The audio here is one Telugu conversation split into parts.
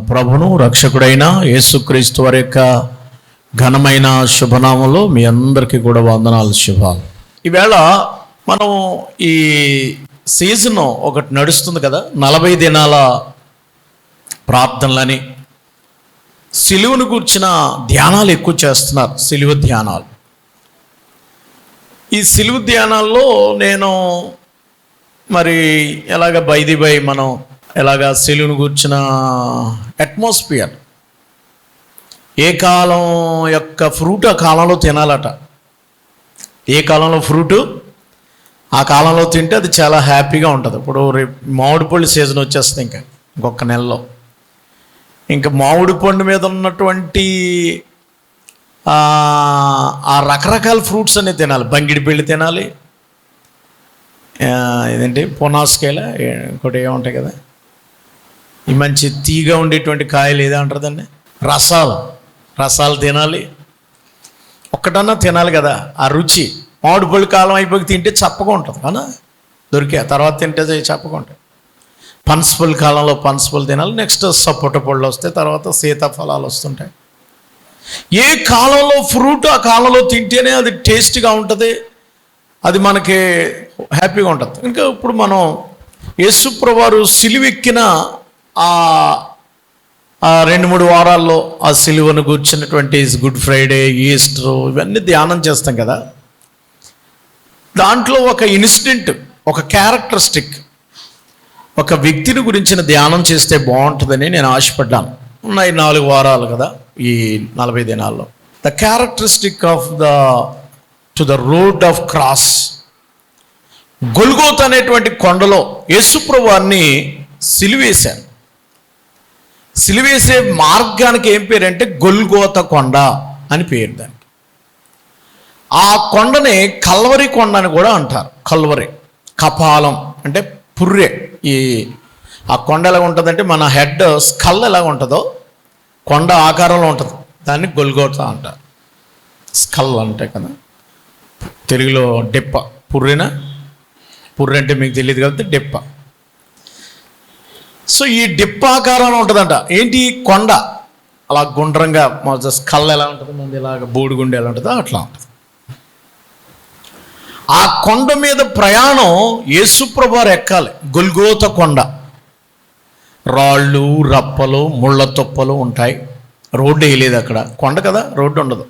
ప్రభును రక్షకుడైన యేసుక్రీస్తు వారి యొక్క ఘనమైన శుభనామంలో మీ అందరికీ కూడా వందనాలు, శుభాలు. ఈవేళ మనం ఈ సీజన్ ఒకటి నడుస్తుంది కదా, 40 దినాల ప్రార్థనలని, సిలువను కూర్చిన ధ్యానాలు ఎక్కువ చేస్తున్నారు, సిలువ ధ్యానాలు. ఈ సిలువ ధ్యానాల్లో నేను మరి ఎలాగ బై మనం ఎలాగా సిలువను కూర్చిన అట్మాస్ఫియర్, ఏ కాలం యొక్క ఫ్రూట్ ఆ కాలంలో తినాలట. ఏ కాలంలో ఫ్రూటు ఆ కాలంలో తింటే అది చాలా హ్యాపీగా ఉంటుంది. ఇప్పుడు రేపు మామిడి పళ్ళు సీజన్ వచ్చేస్తుంది, ఇంకొక నెలలో. ఇంకా మామిడి పండు మీద ఉన్నటువంటి ఆ రకరకాల ఫ్రూట్స్ అన్నీ తినాలి. బంగిడి పెళ్ళి తినాలి, ఇదేంటి పొనాస్కాయల, ఇంకోటి ఏముంటాయి కదా, ఈ మంచి తీగా ఉండేటువంటి కాయలు ఏదంటారు, రసాలు తినాలి. ఒక్కటన్నా తినాలి కదా, ఆ రుచి. మామిడి పళ్ళు కాలం అయిపోయి తింటే చప్పగా ఉంటుంది కదా, దొరికే తర్వాత తింటే చప్పగా ఉంటుంది. పనసపళ్ళు కాలంలో పనసపళ్ళు తినాలి. నెక్స్ట్ సపోటా పళ్ళు వస్తాయి, తర్వాత సీతాఫలాలు వస్తుంటాయి. ఏ కాలంలో ఫ్రూట్ ఆ కాలంలో తింటేనే అది టేస్ట్గా ఉంటుంది, అది మనకి హ్యాపీగా ఉంటుంది. ఇంకా ఇప్పుడు మనం యేసుప్రభువారు సిలువెక్కిన ఆ 2-3 వారాల్లో ఆ సిలువను కూర్చున్నటువంటి గుడ్ ఫ్రైడే, ఈస్టర్, ఇవన్నీ ధ్యానం చేస్తాం కదా. దాంట్లో ఒక ఇన్సిడెంట్, ఒక క్యారెక్టరిస్టిక్, ఒక వ్యక్తిని గురించిన ధ్యానం చేస్తే బాగుంటుందని నేను ఆశపడ్డాను. ఉన్నాయి 4 వారాలు కదా ఈ 40 దినాల్లో. The characteristic of to the road of cross. Golgotha అనేటువంటి కొండలో యేసుప్రభువారిని సిలువేశారు. సిలువేసే మార్గానికి ఏం పేరు అంటే గొల్గోత కొండ అని పేరు దానికి. ఆ కొండని కల్వరి కొండ అని కూడా అంటారు. కల్వరి, కపాలం అంటే పుర్రె. ఆ కొండ ఎలా ఉంటుందంటే మన హెడ్ స్కల్ ఎలా ఉంటుందో కొండ ఆకారంలో ఉంటుంది, దాన్ని గొల్గోత అంటారు. స్కల్ అంటే కదా తెలుగులో డెప్ప. పుర్రె అంటే మీకు తెలియదు కాబట్టి డెప్ప. సో ఈ డిప్ప ఆకారంలో ఉంటుందంట. ఏంటి, కొండ అలా గుండ్రంగా, స్కల్ ఎలా ఉంటుంది మంది ఇలాగ బూడిగుండె ఎలా ఉంటుందో అట్లా ఉంటుంది. ఆ కొండ మీద ప్రయాణం యేసుప్రభువారు ఎక్కాలి. గొల్గోత కొండ, రాళ్ళు, రప్పలు, ముళ్ళ తొప్పలు ఉంటాయి. రోడ్డు వేయలేదు అక్కడ, కొండ కదా, రోడ్డు ఉండదు.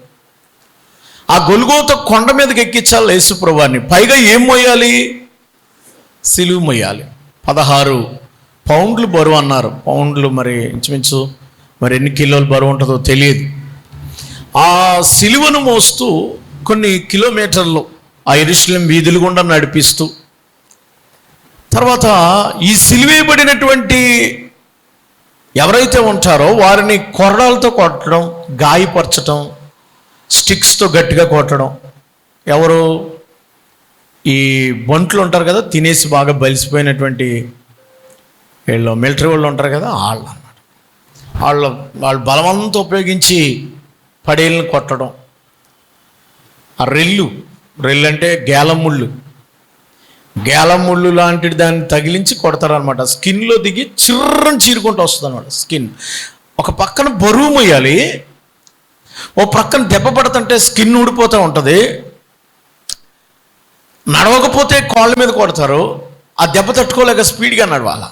ఆ గొల్గోత కొండ మీదకి ఎక్కించాలి యేసుప్రభువారిని. పైగా ఏం మోయాలి, సిలువ మోయాలి. 16 పౌండ్లు బరువు అన్నారు. పౌండ్లు మరి ఇంచుమించు మరి ఎన్ని కిలోలు బరువు ఉంటుందో తెలియదు. ఆ సిలువను మోస్తూ కొన్ని కిలోమీటర్లు ఆ యెరూషలేం వీధులు గుండా నడిపిస్తూ, తర్వాత ఈ సిలువేయబడినటువంటి ఎవరైతే ఉంటారో వారిని కొరడాలతో కొట్టడం, గాయపరచడం, స్టిక్స్తో గట్టిగా కొట్టడం. ఎవరు, ఈ బంట్లు ఉంటారు కదా, తినేసి బాగా బలిసిపోయినటువంటి వీళ్ళు మిలిటరీ వాళ్ళు ఉంటారు కదా, వాళ్ళు అన్నమాట. వాళ్ళు బలవంతా ఉపయోగించి పడేళ్ళని కొట్టడం. ఆ రెల్లు అంటే గేలం ముళ్ళు లాంటిది, దాన్ని తగిలించి కొడతారనమాట. స్కిన్లో దిగి చిర్రని చీరుకుంటూ వస్తుంది అనమాట స్కిన్. ఒక పక్కన బరువు మొయ్యాలి, ఓ ప్రక్కన దెబ్బ పడుతుంటే స్కిన్ ఊడిపోతూ ఉంటుంది. నడవకపోతే కాళ్ళ మీద కొడతారు, ఆ దెబ్బ తట్టుకోలేక స్పీడ్గా నడవాల.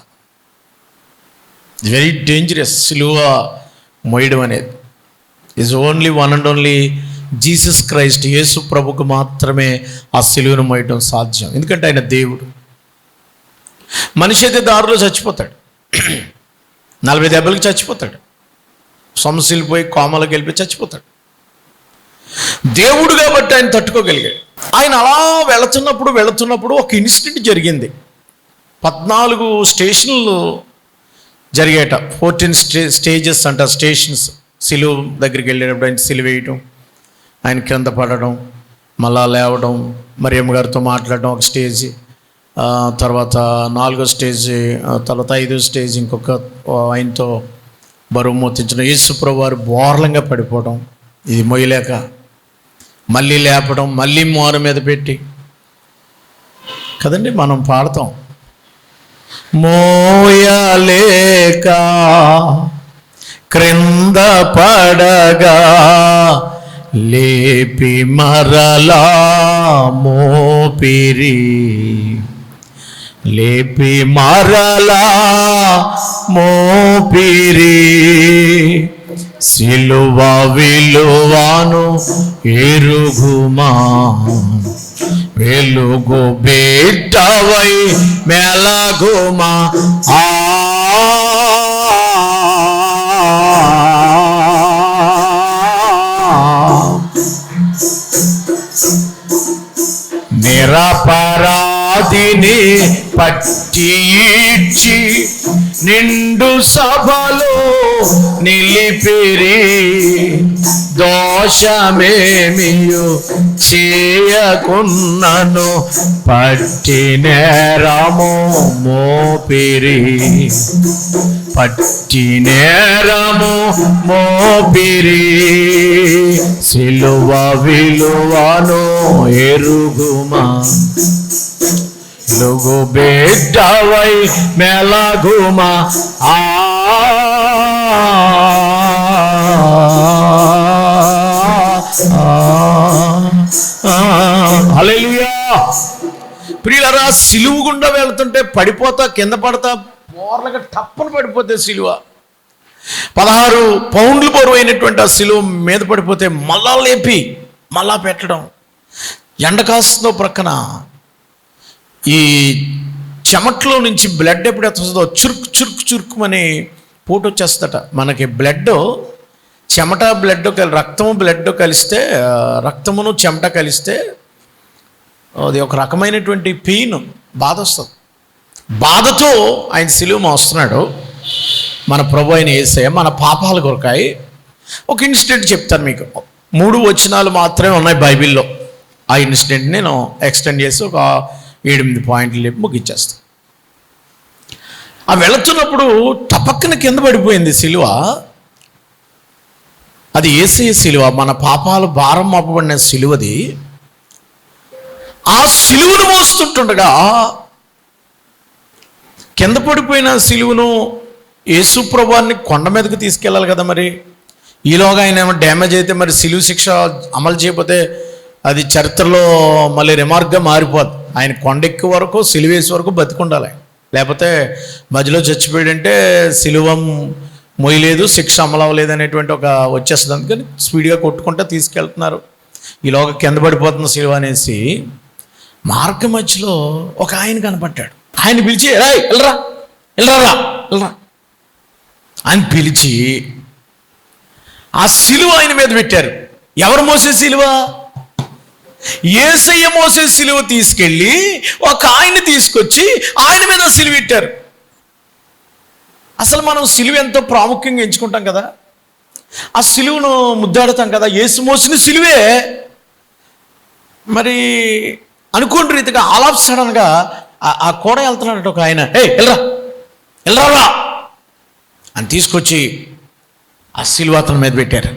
Very dangerous. సిలువ మోయడం అనేది is only one and only Jesus Christ. యేసు ప్రభుకు మాత్రమే ఆ సిలువను మోయడం సాధ్యం. ఎందుకంటే ఆయన దేవుడు. మనిషి అయితే దారిలో చచ్చిపోతాడు, 40 దెబ్బలకి చచ్చిపోతాడు, సొమసిల్లిపోయి కోమలోకి వెళ్ళిపోయి చచ్చిపోతాడు. దేవుడు కాబట్టి ఆయన తట్టుకోగలిగాడు. ఆయన అలా వెళుతున్నప్పుడు ఒక ఇన్సిడెంట్ జరిగింది. 14 స్టేషన్లు జరిగాయట. 14 స్టేజెస్ అంట, స్టేషన్స్. సిలువ దగ్గరికి వెళ్ళేటప్పుడు ఆయన సిలువ వేయటం, ఆయన కింద పడడం, మళ్ళా లేవడం, మరియమ్మ గారితో మాట్లాడడం ఒక స్టేజ్, తర్వాత 4వ స్టేజ్, తర్వాత 5వ స్టేజ్ ఇంకొక ఆయనతో బరువు మోతించడం. యేసుప్రభువారు బోర్లంగా పడిపోవడం, ఇది మొయ్యలేక మళ్ళీ లేపడం, మళ్ళీ మోర మీద పెట్టి కదండి మనం పాడతాం, మోయలేక క్రింద పడగా లేపి మరలా మోపిరి, లేపి మరలా మోపిరి. సిలువ విలువను ఎరుగుమా, వెలుగు బిడ్డవై మెలగుమా. నిరపరాధిని పట్టి ఇచ్చి నిండు సభలో నిలిపిరి, దోషమేమియు చేయకున్నను పట్టి నేరము మోపిరి, పట్టి నేరము మోపిరి. సిలువ విలువను ఎరుగుమా, వెలుగు బిడ్డవై మెలగుమా. హల్లెలూయా. ప్రియులారా, సిలువ గుండా వెళ్తుంటే పడిపోతా, కింద పడతా, బోర్లగా టప్పన పడిపోతే సిలువ 16 పౌండ్లు బరువైనటువంటి ఆ సిలువ మీద పడిపోతే మళ్ళా లేపి మళ్ళా పెట్టడం. ఎండ కాస్తుందో ప్రక్కన ఈ చెమట్లో నుంచి బ్లడ్ ఎప్పుడు వస్తుందో చురుకు చురుకు చురుకుమని పోటు వచ్చేస్తట. మనకి బ్లడ్, చెమట బ్లడ్, రక్తము బ్లడ్ కలిస్తే, రక్తమును చెమట కలిస్తే అది ఒక రకమైనటువంటి పెయిన్, బాధ వస్తుంది. బాధతో ఆయన సిలువ మోస్తున్నాడు మన ప్రభు అయిన యేసయ్య, మన పాపాల కొరకాయి. ఒక ఇన్సిడెంట్ చెప్తాను మీకు. 3 వచనాలు మాత్రమే ఉన్నాయి బైబిల్లో. ఆ ఇన్సిడెంట్ నేను ఎక్స్టెండ్ చేసి ఒక 7-8 పాయింట్లు చెప్పి ముగించేస్తాను. ఆ వెళుతున్నప్పుడు టపక్కన కింద పడిపోయింది సిలువ. అది యేసయ్య సిలువ, మన పాపాలు భారం మోపబడిన సిలువది. ఆ సిలువను మోస్తుంటుండగా కింద పడిపోయిన సిలువను యేసు ప్రభువాన్ని కొండ మీదకి తీసుకెళ్ళాలి కదా. మరి ఈలోగా ఆయన ఏమో డ్యామేజ్ అయితే మరి సిలువ శిక్ష అమలు చేయకపోతే అది చరిత్రలో మళ్ళీ రిమార్క్గా మారిపోద్ది. ఆయన కొండెక్కి వరకు, సిలువేసి వరకు బతికుండాలి. లేకపోతే మధ్యలో చచ్చిపోయాడంటే సిలువ మొయ్యలేదు, శిక్ష అమలు అవ్వలేదు అనేటువంటి ఒక వచ్చేస్తుంది. అందుకని స్పీడ్గా కొట్టుకుంటే తీసుకెళ్తున్నారు. ఈలోగా కింద పడిపోతున్న సిలువ అనేసి మార్గ మధ్యలో ఒక ఆయన కనపడ్డాడు. ఆయన పిలిచి, రాయ్ వెళ్ళరా వెళ్ళరా వెళ్ళరా అని పిలిచి ఆ సిలువ ఆయన మీద పెట్టారు. ఎవరు మోసే సిలువ? యేసయ్య మోసే సిలువ తీసుకెళ్ళి ఒక ఆయన్ని తీసుకొచ్చి ఆయన మీద సిలువ పెట్టారు. అసలు మనం సిలువ ఎంతో ప్రాముఖ్యంగా ఎంచుకుంటాం కదా, ఆ సిలువను ముద్దాడుతాం కదా. యేసు మోసిన సిలువే. మరి అనుకోని రీతిగా ఆల్ ఆఫ్ సడన్గా ఆ కోడ వెళ్తున్నాడు ఒక ఆయన. వెళ్ళరా వెళ్ళరా అని తీసుకొచ్చి ఆ సిలువ అతని మీద పెట్టారు.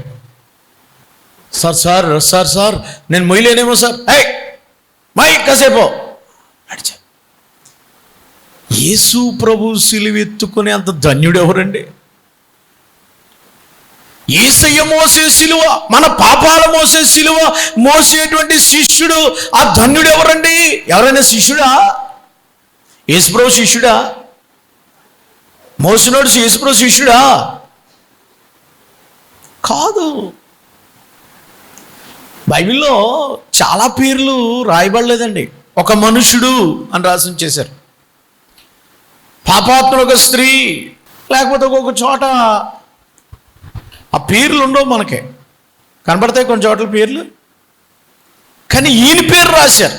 సార్ సార్ సార్ సార్ నేను మొయ్యలేనేమో సార్, మై కాసేపు అడిచా. యేసు ప్రభు సిలువ ఎత్తుకునే అంత ధన్యుడు ఎవరండి? యేసయ్య మోసే సిలువ, మన పాపాల మోసే సిలువ మోసేటువంటి శిష్యుడు, ఆ ధన్యుడు ఎవరండి? ఎవరైనా శిష్యుడా? యేసుప్రభు శిష్యుడా? మోసినోడు యేసుప్రభు శిష్యుడా? కాదు. బైబిల్లో చాలా పేర్లు రాయబడలేదండి. ఒక మనుషుడు అని రాసి చేశారు. పాపాత్ముడు ఒక స్త్రీ, లేకపోతే ఒక్కొక్క చోట ఆ పేర్లు ఉండవు, మనకే కనబడతాయి కొన్ని చోట్ల పేర్లు. కానీ ఈయన పేరు రాశారు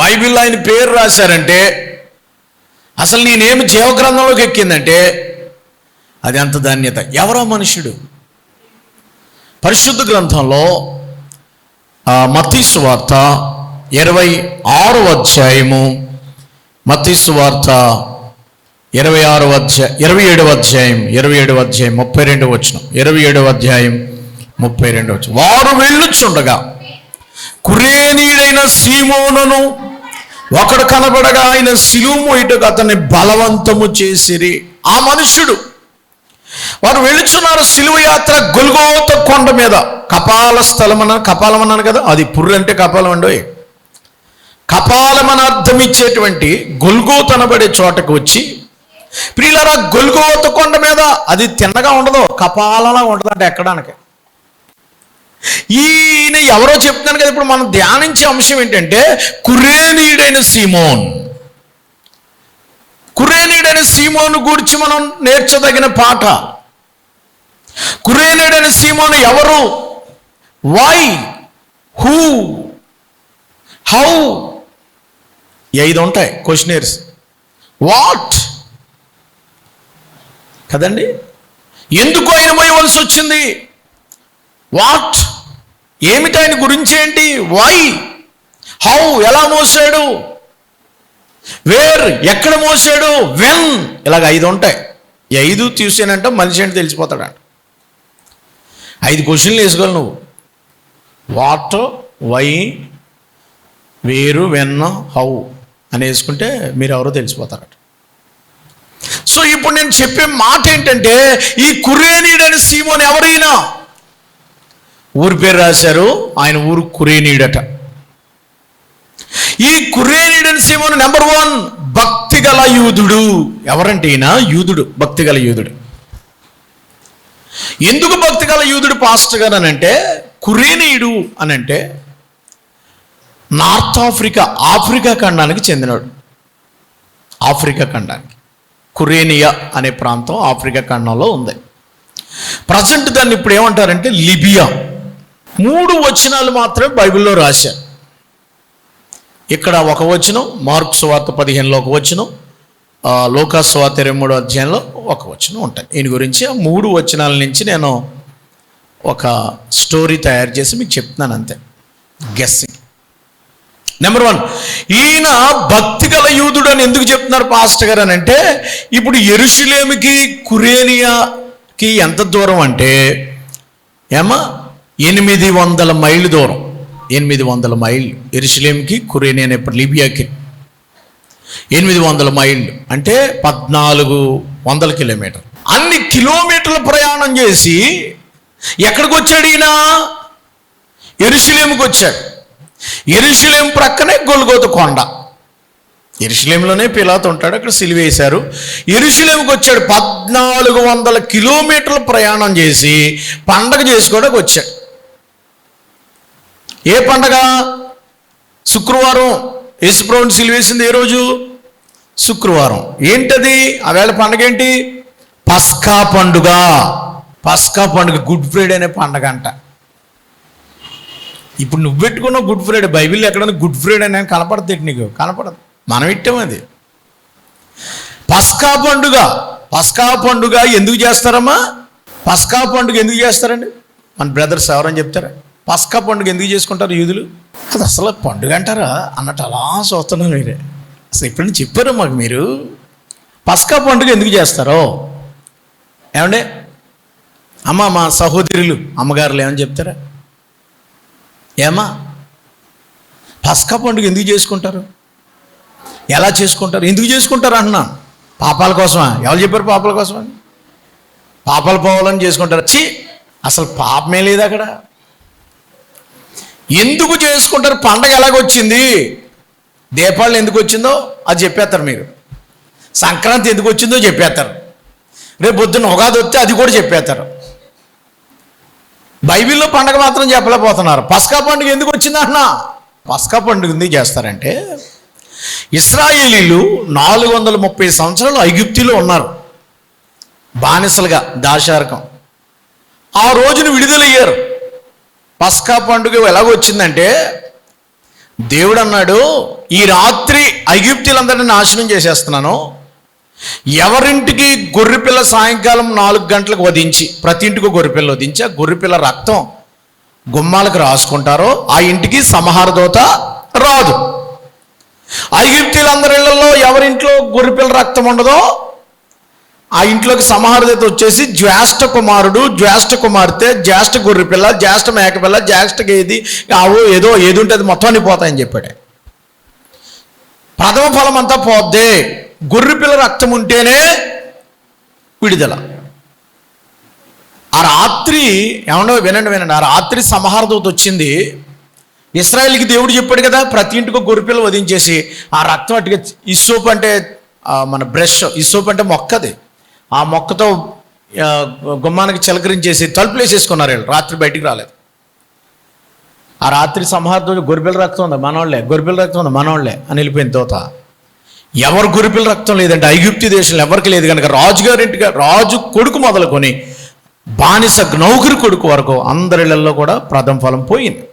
బైబిల్లో. ఆయన పేరు రాశారంటే అసలు నేనేమి జీవగ్రంథంలోకి ఎక్కిందంటే అది అంత ధాన్యత. ఎవరో మనుషుడు? పరిశుద్ధ గ్రంథంలో మత్తయి సువార్త 26వ అధ్యాయము, మత్తయి సువార్త 27వ అధ్యాయం 27వ అధ్యాయం 32వ వచనం, 27వ అధ్యాయం 32వ వచనం. వారు వెళ్ళుచుండగా కురేనీయుడైన సీమోనును ఒకడు కనబడగా ఆయన సిలువ మోయుటకు అతన్ని బలవంతము చేసిరి. ఆ మనుష్యుడు వారు వెళుచున్నారు సిలువ యాత్ర గొల్గోత కొండ మీద. కపాలం అన్నాను కదా, అది పుర్రు అంటే కపాలం అండి. కపాలమని అర్థం ఇచ్చేటువంటి గొల్గోత అనబడే చోటకు వచ్చి, ప్రియులారా, గొల్గోత కొండ మీద అది తిన్నగా ఉండదు, కపాలలా ఉండదు అంటే ఎక్కడానికి. ఈయన ఎవరో చెప్తున్నాను కదా. ఇప్పుడు మనం ధ్యానించే అంశం ఏంటంటే కురేనీయుడైన సీమోన్. కురేనీయుడైన సీమోను గురించి మనం నేర్చదగిన పాఠ. కురేనీయుడైన సీమోను ఎవరు? వై, హూ, హౌ, 5 ఉంటాయి క్వశ్చనర్స్. వాట్ కదండి, ఎందుకు ఆయన మోయవలసి వచ్చింది? వాట్, ఏమిటి ఆయన గురించి ఏంటి? వై, హౌ, ఎలా మోసాడు? వేర్, ఎక్కడ మోసాడు? వెన్, ఇలాగ 5 ఉంటాయి. 5 చూసానంటే మనిషి అంటే తెలిసిపోతాడంట. 5 క్వశ్చన్లు వేసుకోవాలి నువ్వు. వాట్, వై, వేరు, వెన్, హౌ అని వేసుకుంటే మీరు ఎవరో తెలిసిపోతారట. సో ఇప్పుడు నేను చెప్పే మాట ఏంటంటే, ఈ కురేనీయుడని సీమోన్ ఎవరైనా ఊరి పేరు రాశారు, ఆయన ఊరు కురేనీయుడట. ఈ కురేనీయుడని సీమోను నెంబర్ 1 భక్తి గల యూదుడు. ఎవరంటే ఈయన యూదుడు, భక్తి గల యూదుడు. ఎందుకు భక్తి గల యూదుడు పాస్టర్ గారు అని అంటే, కురేనీయుడు అని అంటే నార్త్ ఆఫ్రికా ఖండానికి చెందినవాడు. ఆఫ్రికా ఖండానికి, కురేనియా అనే ప్రాంతం ఆఫ్రికా ఖండంలో ఉంది. ప్రజెంట్ దాన్ని ఇప్పుడు ఏమంటారంటే లిబియా. 3 వచనాలు మాత్రమే బైబిల్లో రాశారు. ఇక్కడ ఒక వచనం, మార్కు సువార్త 15లో ఒక వచనం, లూకా సువార్త 23వ అధ్యాయంలో ఒక వచనం ఉంటాయి. దీని గురించి ఆ 3 వచనాల నుంచి నేను ఒక స్టోరీ తయారు చేసి మీకు చెప్తున్నాను, అంతే, గెస్సింగ్. నెంబర్ 1, ఈయన భక్తి గల యూదుడు అని ఎందుకు చెప్తున్నారు పాస్టర్ గారు అని అంటే, ఇప్పుడు యెరూషలేముకి కురేనియాకి ఎంత దూరం అంటే 800 మైళ్ళు దూరం. 800 మైళ్ళు యెరూషలేముకి, కురేనియా అనే లిబియాకి 800 మైళ్ళు అంటే 1400 కిలోమీటర్లు. అన్ని కిలోమీటర్ల ప్రయాణం చేసి ఎక్కడికి వచ్చాడు ఈయన? యెరూషలేముకి వచ్చాడు. యెరూషలేం ప్రక్కనే గొల్గోత కొండ. యెరూషలేంలోనే పిలాతు ఉంటాడు, అక్కడ సిలువ వేశారు. యెరూషలేంకి వచ్చాడు. 1400 కిలోమీటర్లు ప్రయాణం చేసి పండగ చేసుకోవడానికి వచ్చాడు. ఏ పండగ? శుక్రవారం. యేసుప్రభువుని సిలువ వేసింది ఏ రోజు? శుక్రవారం. ఏంటది ఆ వేళ పండగ? ఏంటి? పస్కా పండుగ. పస్కా పండుగ గుడ్ ఫ్రైడే అనే పండగ అంట. ఇప్పుడు నువ్వు పెట్టుకున్న గుడ్ ఫ్రైడే, బైబిల్ ఎక్కడన్నా గుడ్ ఫ్రైడే అని కనపడుతుంది నీకు? కనపడదు, మనం ఇట్టాం అది. పస్కా పండుగ. పస్కా పండుగ ఎందుకు చేస్తారమ్మా? పస్కా పండుగ ఎందుకు చేస్తారండి? మన బ్రదర్స్ ఎవరని చెప్తారా? పస్కా పండుగ ఎందుకు చేసుకుంటారు యూదులు? అది అసలు పండుగ అంటారా అన్నట్టు అలా చూస్తున్నారు మీరే. అసలు ఎప్పుడైనా చెప్పారు మాకు మీరు పస్కా పండుగ ఎందుకు చేస్తారో? ఏమండే అమ్మ, మా సహోదరులు అమ్మగారులు ఏమని చెప్తారా? ఏమా పస్కా పండుగ ఎందుకు చేసుకుంటారు? ఎలా చేసుకుంటారు? ఎందుకు చేసుకుంటారు అంటున్నా? పాపాల కోసమా? ఎవరు చెప్పారు పాపాల కోసమని? పాపాలు పోవాలని చేసుకుంటారు. అసలు పాపమే లేదు అక్కడ. ఎందుకు చేసుకుంటారు? పండగ ఎలాగొచ్చింది, దీపావళి ఎందుకు వచ్చిందో అది చెప్పేస్తారు మీరు. సంక్రాంతి ఎందుకు వచ్చిందో చెప్పేస్తారు. రేపు పొద్దున్న ఉగాది వస్తే అది కూడా చెప్పేస్తారు. బైబిల్లో పండగ మాత్రం చెప్పలేకపోతున్నారు. పస్కా పండుగ ఎందుకు వచ్చింది అంటున్నా? పస్కా పండుగ ఎందుకు చేస్తారంటే, ఇశ్రాయేలీలు 430 సంవత్సరాలు ఐగుప్తులో ఉన్నారు బానిసలుగా, దాశారకం. ఆ రోజున విడుదలయ్యారు. పస్కా పండుగ ఎలాగొచ్చిందంటే, దేవుడు అన్నాడు, ఈ రాత్రి ఐగుప్తులందరినీ నాశనం చేసేస్తున్నాను. ఎవరింటికి గొర్రెపిల్ల సాయంకాలం 4 గంటలకు వధించి, ప్రతి ఇంటికి గొర్రెపిల్ల వధించి ఆ గొర్రెపిల్ల రక్తం గుమ్మాలకు రాసుకుంటారో ఆ ఇంటికి సంహార దూత రాదు. ఐగుప్తులందరి ఇళ్లలో ఎవరింట్లో గొర్రెపిల్ల రక్తం ఉండదో ఆ ఇంట్లోకి సంహార దూత వచ్చేసి జ్యేష్ఠ కుమారుడు, జ్యేష్ఠ కుమార్తె, జ్యేష్ఠ గొర్రెపిల్ల, జ్యేష్ఠ మేకపిల్ల, జ్యేష్ఠ గేది, ఆవు, ఏది ఉంటే అది మొత్తం అన్ని పోతాయని చెప్పాడు. ప్రథమ ఫలం అంతా పోద్దే, గొర్రెపిల్ల రక్తం ఉంటేనే విడుదల. ఆ రాత్రి ఏమన్నా వినండి, ఆ రాత్రి సంహారదూత వచ్చింది. ఇశ్రాయేలుకి దేవుడు చెప్పాడు కదా, ప్రతి ఇంటికి గొర్రెపిల్ల వధించేసి ఆ రక్తం అట్టుగా ఇసోపు అంటే మన బ్రష్, ఇసోపు అంటే మొక్కది, ఆ మొక్కతో గుమ్మానికి చిలకరించేసి తలుపులు వేసేసుకున్నారు వీళ్ళు. రాత్రి బయటికి రాలేదు. ఆ రాత్రి సంహారదూత గొర్రెపిల్ల రక్తం ఉందా మనోళ్లే, గొర్రెపిల్ల రక్తం ఉందా మనోళ్లే అని వెళ్ళిపోయింది దూత. ఎవరు గొర్రెపిల్ల రక్తం లేదంటే ఐగుప్తు దేశంలో ఎవరికి లేదు కనుక రాజుగారింటిగా రాజు కొడుకు మొదలుకొని బానిస నౌకరి కొడుకు వరకు అందరిళ్లలో కూడా ప్రథమ ఫలం పోయింది.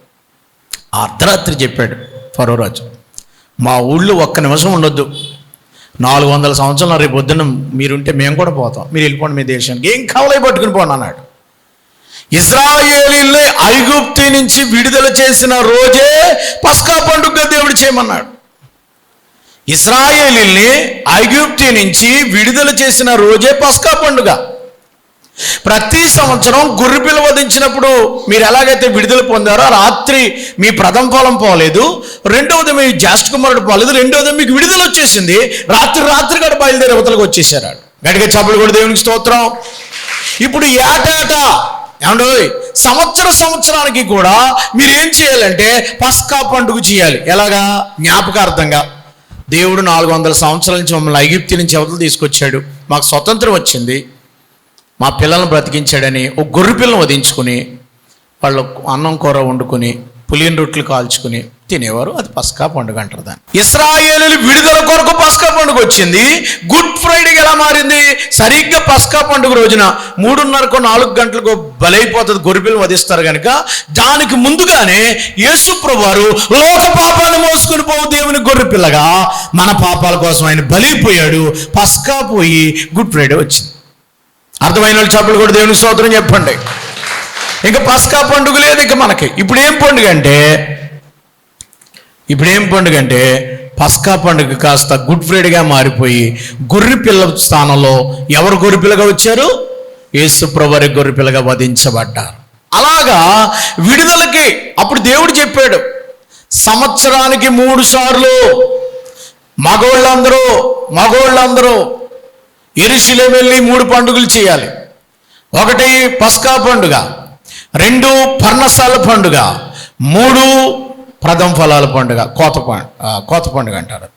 అర్ధరాత్రి చెప్పాడు ఫరో రాజు, మా ఊళ్ళో ఒక్క నిమిషం ఉండొద్దు, 400 సంవత్సరాలు రేపు పొద్దున్న మీరుంటే మేము కూడా పోతాం, మీరు వెళ్ళిపోండి మీ దేశానికి, ఏం కావాలో పట్టుకుని పోండి అన్నాడు. ఇశ్రాయేలీయుల్ని ఐగుప్తు నుంచి విడుదల చేసిన రోజే పస్కా పండుగ దేవుడు చేయమన్నాడు. ఇశ్రాయేలీయుల్ని ఐగుప్తు నుంచి విడుదల చేసిన రోజే పస్కా పండుగ. ప్రతి సంవత్సరం గొర్రెపిల్ల వధించినప్పుడు మీరు ఎలాగైతే విడుదల పొందారో, రాత్రి మీ ప్రథమ ఫలం పోలేదు, రెండవది మీ జ్యేష్ఠ కుమారుడు పోలేదు, రెండవది మీకు విడుదల వచ్చేసింది, రాత్రి కూడా బయలుదేరి అవతలకు వచ్చేసారు. గట్టిగా చప్పట్లు కూడా దేవునికి స్తోత్రం. ఇప్పుడు ఏటేటా ఏమండో సంవత్సరానికి కూడా మీరు ఏం చేయాలంటే పస్కా పండుగ చేయాలి. ఎలాగా? జ్ఞాపకార్థంగా. దేవుడు 400 సంవత్సరాల నుంచి మమ్మల్ని ఐగుప్తు నుంచి అవతలు తీసుకొచ్చాడు, మాకు స్వతంత్రం వచ్చింది, మా పిల్లలను బ్రతికించాడని ఒక గొర్రె పిల్లను వధించుకుని వాళ్ళు అన్నం కూర వండుకుని పులియన్ రొట్టెలు కాల్చుకుని తినేవారు. అది పస్కా పండుగ అంటారు దాన్ని. ఇశ్రాయేలీయుల విడుదల కొరకు పస్కా పండుగ వచ్చింది. గుడ్ ఫ్రైడేకి ఎలా మారింది? సరిగ్గా పస్కా పండుగ రోజున 3:30-4 గంటలకు బలైపోతుంది, గొర్రెపిల్లను వధిస్తారు కనుక దానికి ముందుగానే యేసు ప్రభువారు లోక పాపాన్ని మోసుకుని పోవు దేవుని గొర్రెపిల్లగా మన పాపాల కోసం ఆయన బలైపోయాడు. పస్కా పోయి గుడ్ ఫ్రైడే వచ్చింది. అర్థమైన వాళ్ళు చప్పట్లు కూడా దేవుని స్తోత్రం చెప్పండి. ఇంకా పస్కా పండుగ లేదు ఇక మనకి. ఇప్పుడు ఏం పండుగ అంటే పస్కా పండుగ కాస్త గుడ్ ఫ్రైడేగా మారిపోయి గొర్రెపిల్ల స్థానంలో ఎవరు గొర్రెపిల్లగా వచ్చారు? యేసు ప్రభువారి గొర్రెపిల్లగా వధించబడ్డారు. అలాగా విడుదలకి అప్పుడు దేవుడు చెప్పాడు, సంవత్సరానికి 3 సార్లు మగోళ్ళందరూ యెరూషలేము వెళ్ళి 3 పండుగలు చేయాలి. 1 పస్కా పండుగ, 2 పర్ణశాల పండుగ, 3 ప్రథమ ఫలాల పండుగ, కోత పండుగ అంటారు.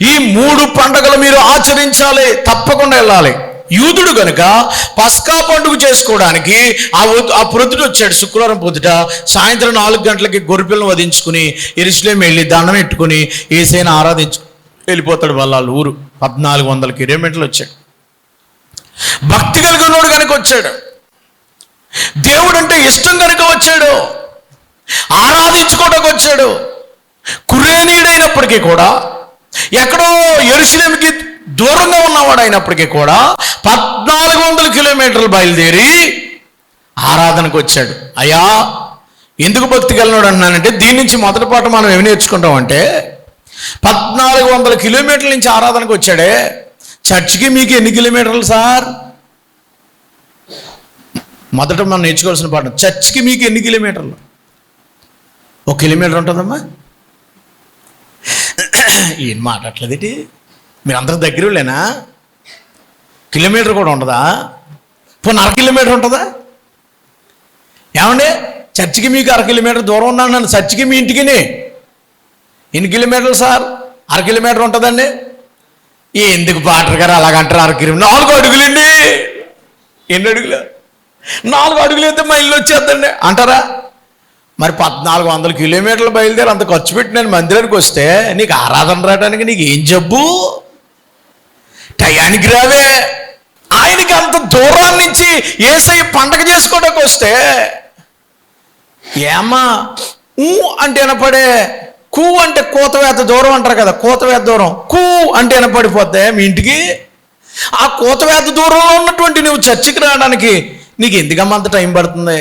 ఈ 3 పండుగలు మీరు ఆచరించాలి, తప్పకుండా వెళ్ళాలి. యూదుడు కనుక పస్కా పండుగ చేసుకోవడానికి ఆ ప్రొద్దుట వచ్చాడు, శుక్రవారం పొద్దుట సాయంత్రం 4 గంటలకి గొర్రెపిల్లను వధించుకుని యెరూషలేము వెళ్ళి దండం పెట్టుకుని యేసయ్యను ఆరాధించు వెళ్ళిపోతాడు. వాళ్ళ ఊరు 1400 కిలోమీటర్లు వచ్చాడు. భక్తి కలిగినోడు కనుక వచ్చాడు, దేవుడు అంటే ఇష్టం కనుక వచ్చాడు, ఆరాధించుకోవడానికి వచ్చాడు. కురేనీయుడైనప్పటికీ కూడా, ఎక్కడో యెరూషలేముకి దూరంగా ఉన్నవాడు అయినప్పటికీ కూడా 1400 కిలోమీటర్లు బయలుదేరి ఆరాధనకు వచ్చాడు. అయ్యా ఎందుకు భక్తి కలిగినోడు అన్నానంటే, దీని నుంచి మొదటి పాట మనం ఏమి నేర్చుకుంటామంటే, 1400 కిలోమీటర్ల నుంచి ఆరాధనకు వచ్చాడే, చర్చికి మీకు ఎన్ని కిలోమీటర్లు సార్? మొదట మనం నేర్చుకోవాల్సిన పాఠం, చర్చికి మీకు ఎన్ని కిలోమీటర్లు? 1 కిలోమీటర్ ఉంటుందమ్మా. ఏం మాట్లాడలేదేంటి? మీరు అందరికి దగ్గర లేనా? కిలోమీటర్ కూడా ఉండదా? పోనీ 1/2 కిలోమీటర్ ఉంటుందా? ఏమండి, చర్చికి మీకు 1/2 కిలోమీటర్ దూరం ఉన్నాను నన్ను, చర్చికి మీ ఇంటికిని ఎన్ని కిలోమీటర్లు సార్? 1/2 కిలోమీటర్ ఉంటుందండి. ఎందుకు పాటర్ గారు అలాగంటారు? 1/2 కిలోమీటర్ 4 అడుగులండి. ఎన్ని అడుగులు? 4 అడుగులు అయితే మా ఇల్లు వచ్చేద్దండి అంటారా? మరి 1400 కిలోమీటర్లు బయలుదేరి అంత ఖర్చు పెట్టి నేను మందిరానికి వస్తే నీకు ఆరాధన రావడానికి నీకు ఏం జబ్బు? టయానికి రావే. ఆయనకి అంత దూరం నుంచి యేసయ్య పండగ చేసుకోవడానికి వస్తే ఏమ్మా అంటే వినపడే, కూ అంటే కూతవేత దూరం అంటారు కదా, కూతవేత దూరం, కూ అంటే వినపడిపోతే మీ ఇంటికి. ఆ కూతవేత దూరంలో ఉన్నటువంటి నువ్వు చర్చికి రావడానికి నీకు ఎందుకమ్మా అంత టైం పడుతుంది?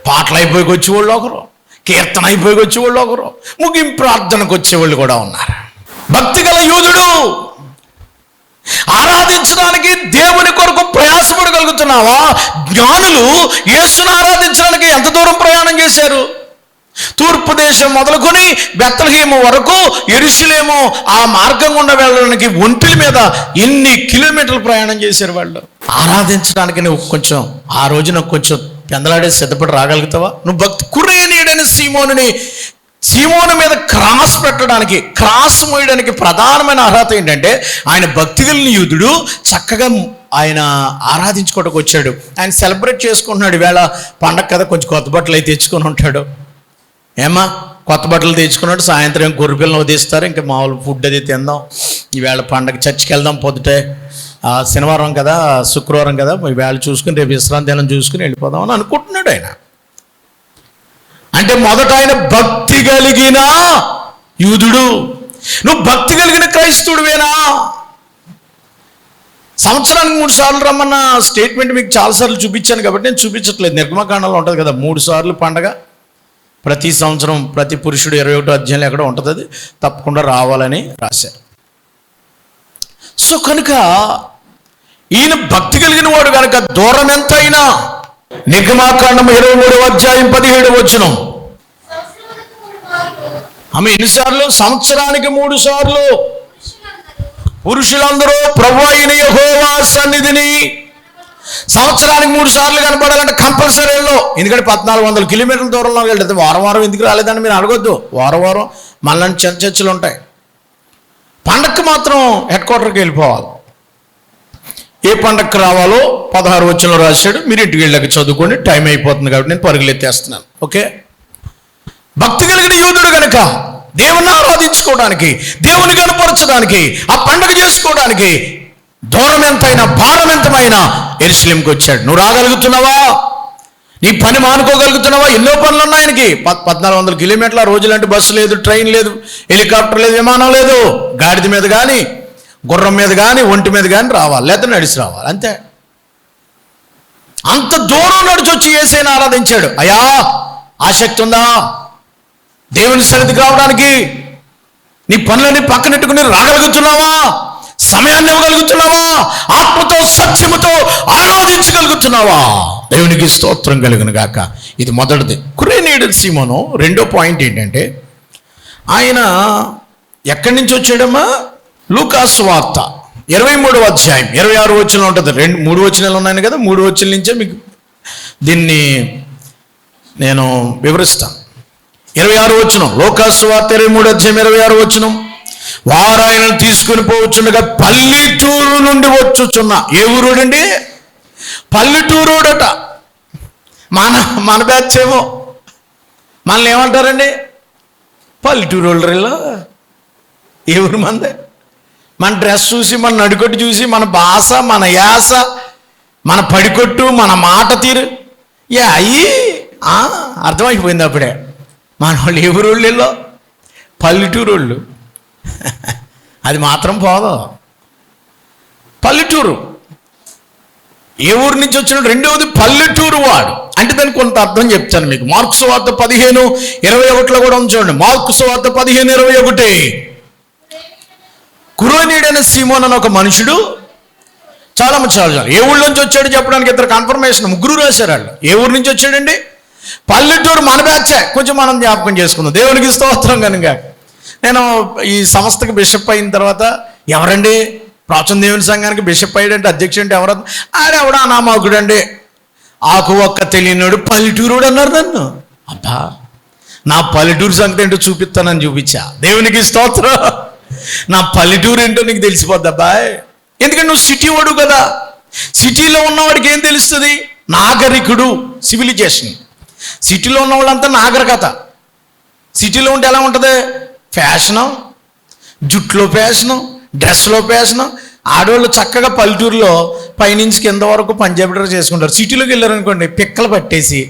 పాటలు అయిపోయికి వచ్చేవాళ్ళు ఒకరు, కీర్తన అయిపోయికి వచ్చేవాళ్ళు ఒకరు, ముగింపు ప్రార్థనకు వచ్చేవాళ్ళు కూడా ఉన్నారు. భక్తి గల యూదుడు ఆరాధించడానికి దేవుని కొరకు ప్రయాసపడగలుగుతున్నావా? జ్ఞానులు యేసును ఆరాధించడానికి ఎంత దూరం ప్రయాణం చేశారు? తూర్పు దేశం మొదలుకొని బెత్లెహేము వరకు యెరూషలేము ఆ మార్గం గుండా వెళ్ళడానికి ఒంటెల మీద ఎన్ని కిలోమీటర్లు ప్రయాణం చేశారు వాళ్ళు. ఆరాధించడానికి నువ్వు కొంచెం ఆ రోజున కొంచెం పెందలాడే సిద్ధపడి రాగలుగుతావా? నువ్వు భక్తి కురేనీయుడైన సీమోను మీద క్రాస్ పెట్టడానికి, క్రాస్ మోయడానికి ప్రధానమైన అర్హత ఏంటంటే ఆయన భక్తి కలిగిన యూదుడు, చక్కగా ఆయన ఆరాధించుకోవడానికి వచ్చాడు. ఆయన సెలబ్రేట్ చేసుకుంటున్నాడు. ఈవేళ పండగ కదా, కొంచెం కొత్త బట్టలు అయితే తెచ్చుకొని ఉంటాడు. ఏమా కొత్త బట్టలు తెచ్చుకున్నాడు. సాయంత్రం గొర్రెపిల్లని వదిస్తారు, ఇంకా మామూలు ఫుడ్ అది తిందాం, ఈవేళ పండగ చర్చికి వెళ్దాం, పొద్దుటే శనివారం కదా శుక్రవారం కదా, ఈవేళ చూసుకుని రేపు విశ్రాంతి దినం చూసుకుని వెళ్ళిపోదాం అని అనుకుంటున్నాడు ఆయన. అంటే మొదట ఆయన భక్తి కలిగిన యూదుడు. నువ్వు భక్తి కలిగిన క్రైస్తవుడివేనా? సంవత్సరానికి 3 సార్లు రమ్మన్న స్టేట్మెంట్ మీకు చాలాసార్లు చూపించాను కాబట్టి నేను చూపించట్లేదు. నిర్గమకాండంలో ఉంటుంది కదా 3 సార్లు పండగ ప్రతి సంవత్సరం, ప్రతి పురుషుడు 21వ అధ్యాయంలో ఎక్కడ ఉంటుంది, అది తప్పకుండా రావాలని రాశారు. సో కనుక ఈయన భక్తి కలిగిన వాడు కనుక దూరం ఎంతైనా, నిర్గమకాండం 23వ అధ్యాయం 17వ వచనం, ఆమె ఎన్నిసార్లు? సంవత్సరానికి 3 సార్లు పురుషులందరూ ప్రభువు అయిన యెహోవా సన్నిధిని సంవత్సరానికి 3 సార్లు కనపడాలంటే కంపల్సరీ వెళ్ళు. ఎందుకంటే 1400 కిలోమీటర్ల దూరంలో వెళ్తే వారం వారం ఎందుకు రాలేదని మీరు అడగొద్దు. వారం వారం మళ్ళీ చర్చలు ఉంటాయి. పండగకి మాత్రం హెడ్ క్వార్టర్కి వెళ్ళిపోవాలి. ఏ పండగకి రావాలో 16 వచనంలో రాశాడు. మీరు ఇంటికి వెళ్ళాక చదువుకోండి, టైం అయిపోతుంది కాబట్టి నేను పరుగులెత్తేస్తున్నాను. ఓకే, భక్తి కలిగిన యూదుడు కనుక దేవుని ఆరాధించుకోవడానికి, దేవుని కనపరచడానికి, ఆ పండుగ చేసుకోవడానికి దూరం ఎంతైనా, భారం ఎంతమైనా యెరూషలేముకి వచ్చాడు. నువ్వు రాగలుగుతున్నావా? నీ పని మానుకోగలుగుతున్నావా? ఎన్నో పనులు ఉన్నాయి ఆయనకి. 1400 కిలోమీటర్ల రోజులంటే బస్సు లేదు, ట్రైన్ లేదు, హెలికాప్టర్ లేదు, విమానం లేదు. గాడిద మీద కానీ, గుర్రం మీద కానీ, ఒంటి మీద కానీ రావాలి, లేదా నడిచి రావాలి, అంతే. అంత దూరం నడిచి వచ్చి యేసయ్యను ఆరాధించాడు. అయ్యా ఆసక్తి ఉందా దేవుని సన్నిధికి రావడానికి? నీ పనులన్నీ పక్కనెట్టుకుని రాగలుగుతున్నావా? సమయాన్ని ఇవ్వగలుగుతున్నావా? ఆత్మతో సత్యముతో ఆరాధించగలుగుతున్నావా? దేవునికి స్తోత్రం కలుగును గాక. ఇది మొదటిది, కురేనీయుడు సీమోను. రెండో పాయింట్ ఏంటంటే ఆయన ఎక్కడి నుంచి వచ్చాడమ్మా? లూకా సువార్త 23వ అధ్యాయం 26 వచనం ఉంటుంది. 3 వచనాలు ఉన్నాయి కదా, 3 వచనాల నుంచే మీకు దీన్ని నేను వివరిస్తాను. 26 వచనం, లూకా సువార్త 23వ అధ్యాయం 26 వచనం. వారు ఆయనను తీసుకుని పోవచ్చుండగా పల్లెటూరు నుండి వచ్చుచున్న, ఏ ఊరుడండి? పల్లెటూరుడట. మన బ్యాచ్ ఏమో మనల్ని ఏమంటారండి? పల్లెటూరు వాళ్ళలో. ఏ ఊరు మందే? మన డ్రెస్ చూసి, మన నడికొట్టు చూసి, మన భాష, మన యాస, మన పడికొట్టు, మన మాట తీరు అయ్యి అర్థమైపోయింది అప్పుడే. మన వాళ్ళు ఏ ఊరు వాళ్ళలో? పల్లెటూరు వాళ్ళు. అది మాత్రం పోదు. పల్లెటూరు. ఏ ఊరు నుంచి వచ్చినాడు? రెండవది పల్లెటూరు వాడు. అంటే దానికి కొంత అర్థం చెప్తాను మీకు. మార్కు సువార్త 15:21 కూడా చూడండి. మార్కు సువార్త 15:21. కురేనీయుడైన సీమోను అని ఒక మనుషుడు, చాలా ఏ ఊళ్ళో నుంచి వచ్చాడు చెప్పడానికి ఇద్దరు కన్ఫర్మేషన్, 3 రాశారు వాళ్ళు. ఏ ఊరు నుంచి వచ్చాడండి? పల్లెటూరు. మన బ్యాచే. కొంచెం మనం జ్ఞాపకం చేసుకుందాం. దేవునికి స్తోత్రం కనుక. నేను ఈ సంస్థకి బిషప్ అయిన తర్వాత, ఎవరండి ప్రాచీన దేవుని సంఘానికి బిషప్ అయ్యాడంటే, అధ్యక్షుడు అంటే ఎవరు? ఆడెవడా అనామకుడు అండి, ఆకు ఒక్క తెలియనాడు పల్లెటూరుడు అన్నారు నన్ను. అబ్బా, నా పల్లెటూరు సంగతి ఏంటో చూపిస్తానని చూపించా. దేవునికి స్తోత్రం. నా పల్లెటూరు ఏంటో నీకు తెలిసిపోద్ది అబ్బాయ్. ఎందుకంటే నువ్వు సిటీ వాడు కదా. సిటీలో ఉన్నవాడికి ఏం తెలుస్తుంది? నాగరికుడు, సివిలైజేషన్. సిటీలో ఉన్న వాళ్ళంతా నాగరికత. సిటీలో ఉంటే ఎలా ఉంటుంది? ఫ్యాషను, జుట్లో ఫ్యాషను, డ్రెస్లో ఫ్యాషను. ఆడవాళ్ళు చక్కగా పల్లెటూరులో పైనుంచి కింద వరకు పంజాబీ డ్రెస్ చేసుకుంటారు. సిటీలోకి వెళ్ళారనుకోండి, పిక్కలు పట్టేసి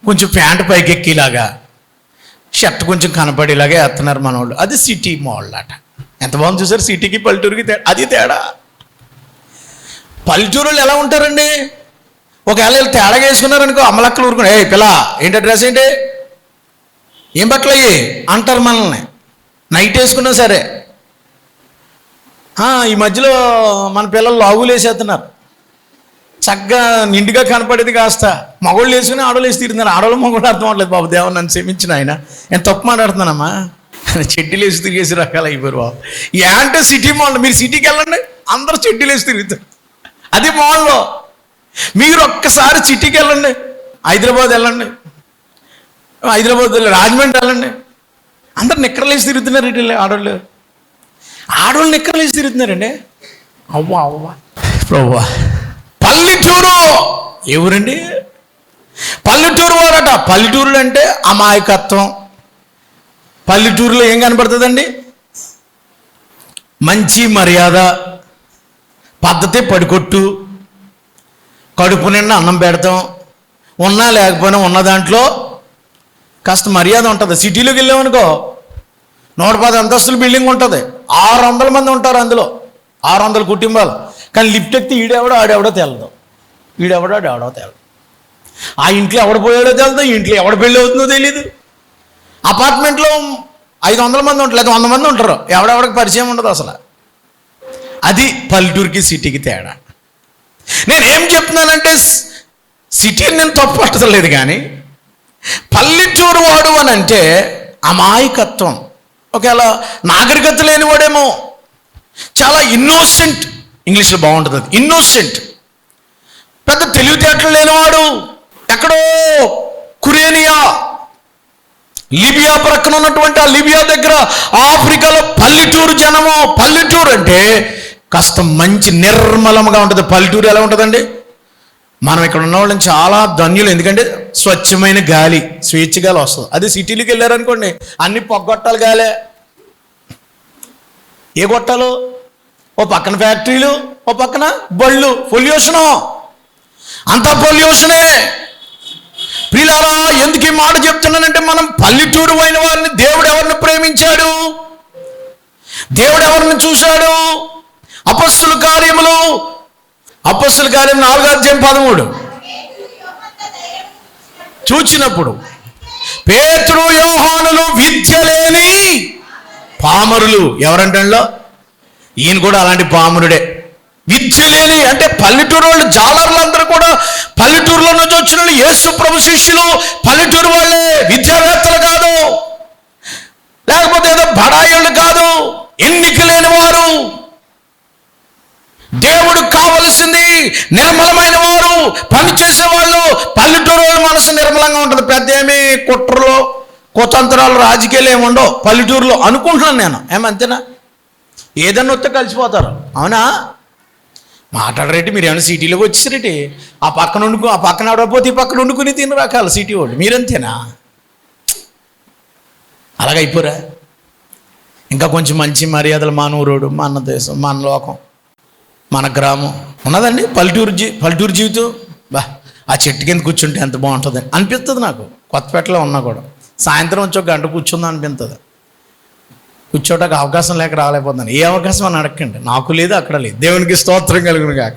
కొంచెం ప్యాంటు పైకి ఎక్కిలాగా, షర్ట్ కొంచెం కనపడేలాగా వేస్తున్నారు మన వాళ్ళు. అది సిటీ మోడల్ అట. ఎంత బాగుంది చూసారు? సిటీకి పల్లెటూరుకి అది తేడా. పల్లెటూరులు ఎలా ఉంటారండి? ఒకవేళ వీళ్ళు తేడాగా వేసుకున్నారనుకో, అమ్మలక్కలు ఊరుకుని, ఏ పిల్ల ఏంటి డ్రెస్ ఏంటి, ఏం బట్టలు అయ్యి అంటారు మనల్ని. నైట్ వేసుకున్నా సరే. ఈ మధ్యలో మన పిల్లలు లాగులు వేసేస్తున్నారు. చక్కగా నిండుగా కనపడేది కాస్త మగోళ్ళు వేసుకుని ఆడవాళ్ళు వేసి తిరుగుతున్నారు. ఆడవాళ్ళు మగోళ్ళు అర్థం అవ్వట్లేదు. బాబు దేవుని నన్ను క్షమించిన ఆయన, నేను తప్పు మాట్లాడుతున్నానమ్మా. చెడ్డీలు వేసి తిరిగేసి రకాలు అయిపోయారు బాబు. అంటే సిటీ మాల్. మీరు సిటీకి వెళ్ళండి, అందరూ చెడ్డీలు వేసి తిరుగుతారు. అది మాల్లో. మీరు ఒక్కసారి సిటీకి వెళ్ళండి, హైదరాబాద్ వెళ్ళండి, హైదరాబాద్ వెళ్ళి రాజమండ్రి వెళ్ళండి, అందరు నిక్కర్లేసి తిరుగుతున్నారు. ఇటు ఆడవాళ్ళు నిక్కర్లేసి తిరుగుతున్నారండి. అవ్వా ప్రభువా. పల్లెటూరు ఎవరండి? పల్లెటూరు వారట. పల్లెటూరులు అంటే అమాయకత్వం. పల్లెటూరులో ఏం కనపడుతుందండి? మంచి మర్యాద, పద్ధతి, పడికొట్టు, కడుపు నిండా అన్నం పెడతాం, ఉన్నా లేకపోయినా ఉన్న దాంట్లో కాస్త మర్యాద ఉంటుంది. సిటీలోకి వెళ్ళామనుకో 110 అంతస్తుల బిల్డింగ్ ఉంటుంది, 600 మంది ఉంటారు అందులో, 600 కుటుంబాలు. కానీ లిఫ్ట్ ఎక్కితే ఈడెవడో ఆడెవడో తెలదు, ఈడెవడో ఆడెవడో తెలదు. ఆ ఇంట్లో ఎవడ పోయాడో తెలదు, ఈ ఇంట్లో ఎవడ పెళ్ళి అవుతుందో తెలీదు. అపార్ట్మెంట్లో 500 మంది ఉంటారు, లేదా 100 మంది ఉంటారు, ఎవడెవడికి పరిచయం ఉండదు అసలు. అది పల్లెటూరుకి సిటీకి తేడా. నేను ఏం చెప్తున్నానంటే సిటీని నేను తప్పు పట్టలేదు, కానీ పల్లెటూరు వాడు అని అంటే అమాయకత్వం. ఒకవేళ నాగరికత లేనివాడేమో, చాలా ఇన్నోసెంట్, ఇంగ్లీష్లో బాగుంటుంది అది, ఇన్నోసెంట్. పెద్ద తెలివితేటలు లేనివాడు, ఎక్కడో కురేనియా, లిబియా ప్రక్కన ఉన్నటువంటి ఆ లిబియా దగ్గర ఆఫ్రికాలో పల్లెటూరు జనము. పల్లెటూరు అంటే కాస్త మంచి నిర్మలంగా ఉంటుంది. పల్లెటూరు ఎలా ఉంటుందండి? మనం ఇక్కడ ఉన్న వాళ్ళని చాలా ధన్యులు, ఎందుకంటే స్వచ్ఛమైన గాలి, స్వేచ్ఛ గాలి వస్తుంది. అదే సిటీలోకి వెళ్ళారనుకోండి, అన్ని పొగ్గొట్టాలి గాలే. ఏ గొట్టాలు? ఓ పక్కన ఫ్యాక్టరీలు, ఓ పక్కన బళ్ళు, పొల్యూషను, అంతా పొల్యూషనే. ప్రియులారా, ఎందుకు ఈ మాట చెప్తున్నానంటే, మనం పల్లెటూరు అయిన వారిని దేవుడు ఎవరిని ప్రేమించాడు? దేవుడు ఎవరిని చూశాడు? అపొస్తలుల కార్యములు 4:13 చూచినప్పుడు పేతురు యోహానులు విద్య లేని పామరులు. ఎవరంటంలో ఈయన కూడా అలాంటి పామరుడే. విద్య లేని అంటే పల్లెటూరు వాళ్ళు, జాలర్లందరూ కూడా పల్లెటూరులో నుంచి వచ్చిన యేసు ప్రభు శిష్యులు పల్లెటూరు వాళ్ళే, విద్యావేత్తలు కాదు, లేకపోతే ఏదో బడాయిళ్ళు కాదు, ఎన్నిక లేని వారు. దేవుడు కావలసింది నిర్మలమైన వారు, పనిచేసే వాళ్ళు. పల్లెటూరు వాళ్ళ మనసు నిర్మలంగా ఉంటుంది. పెద్ద ఏమి కుట్రలు, కుతంత్రాలు, రాజకీయాలు ఏమి ఉండవు పల్లెటూరులో అనుకుంటున్నాను నేను. ఏమంతేనా? ఏదన్నా వస్తే కలిసిపోతారు. అవునా? మాట్లాడరేటి? మీరు ఏమైనా సిటీలోకి వచ్చేసరేటి? ఆ పక్కన ఆడకపోతే ఈ పక్కన వండుకుని తిని రకాల సిటీ వాళ్ళు. మీరంతేనా? అలాగైపోరా? ఇంకా కొంచెం మంచి మర్యాదలు, మన ఊరోడు, మన దేశం, మన లోకం, మన గ్రామం ఉన్నదండి. పల్లెటూరు జీవితం ఆ చెట్టు కింద కూర్చుంటే ఎంత బాగుంటుందని అనిపిస్తుంది నాకు. కొత్తపేటలో ఉన్నా కూడా సాయంత్రం వచ్చి 1 గంట కూర్చుందా అనిపిస్తుంది. కూర్చోటానికి అవకాశం లేక రాలేకపోతున్నాను. ఏ అవకాశం అని అడగండి, నాకు లేదు, అక్కడ లేదు. దేవునికి స్తోత్రం కలుగును గాక.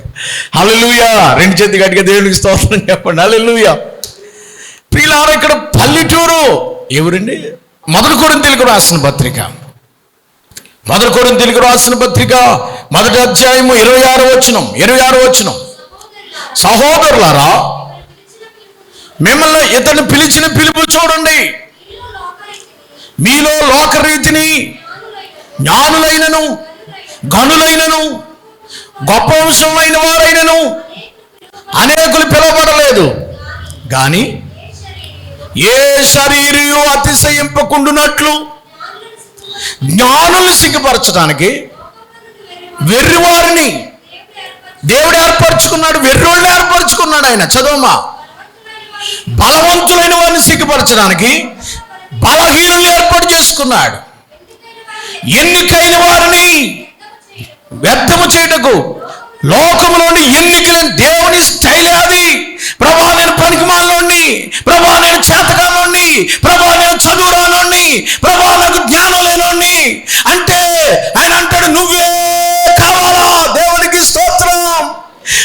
హల్లెలూయా. 2 చేతులు గట్టిగా దేవునికి స్తోత్రం చెప్పండి. హల్లెలూయా. ప్రియులారా, ఇక్కడ పల్లెటూరు ఎవరండి? 1 కొరింథీయులకు రాసిన పత్రిక 1 అధ్యాయము 26వ వచనం. సహోదరులారా, మిమ్మల్ని ఇతను పిలిచిన పిలుపు చూడండి. మీలో లోకరీతిని జ్ఞానులైనను, గనులైనను, గొప్ప వంశమైన వారైనను అనేకులు పిలువబడలేదు, కానీ ఏ శరీరయు అతిశయింపకుండునట్లు జ్ఞానుల్ని సిగ్గుపరచడానికి వెర్రివారిని దేవుడు ఏర్పరచుకున్నాడు. వెర్రోళ్ళని ఏర్పరచుకున్నాడు ఆయన. చదవమా. బలవంతులైన వారిని సిగ్గుపరచడానికి బలహీనులు ఏర్పాటు చేసుకున్నాడు. ఎన్నికైన వారిని వ్యర్థము చేయుటకు లోకములోని ఎన్నికలను దేవుని స్టైల్ అది. ప్రభా, నేను పనికిమాలోని, ప్రభా నేను చేతకాలోని, ప్రభా నేను చదువురాలోని, ప్రభా నాకు జ్ఞానం లేనోని అంటే ఆయన అంటాడు, నువ్వే కావాలా? దేవునికి స్తోత్రం.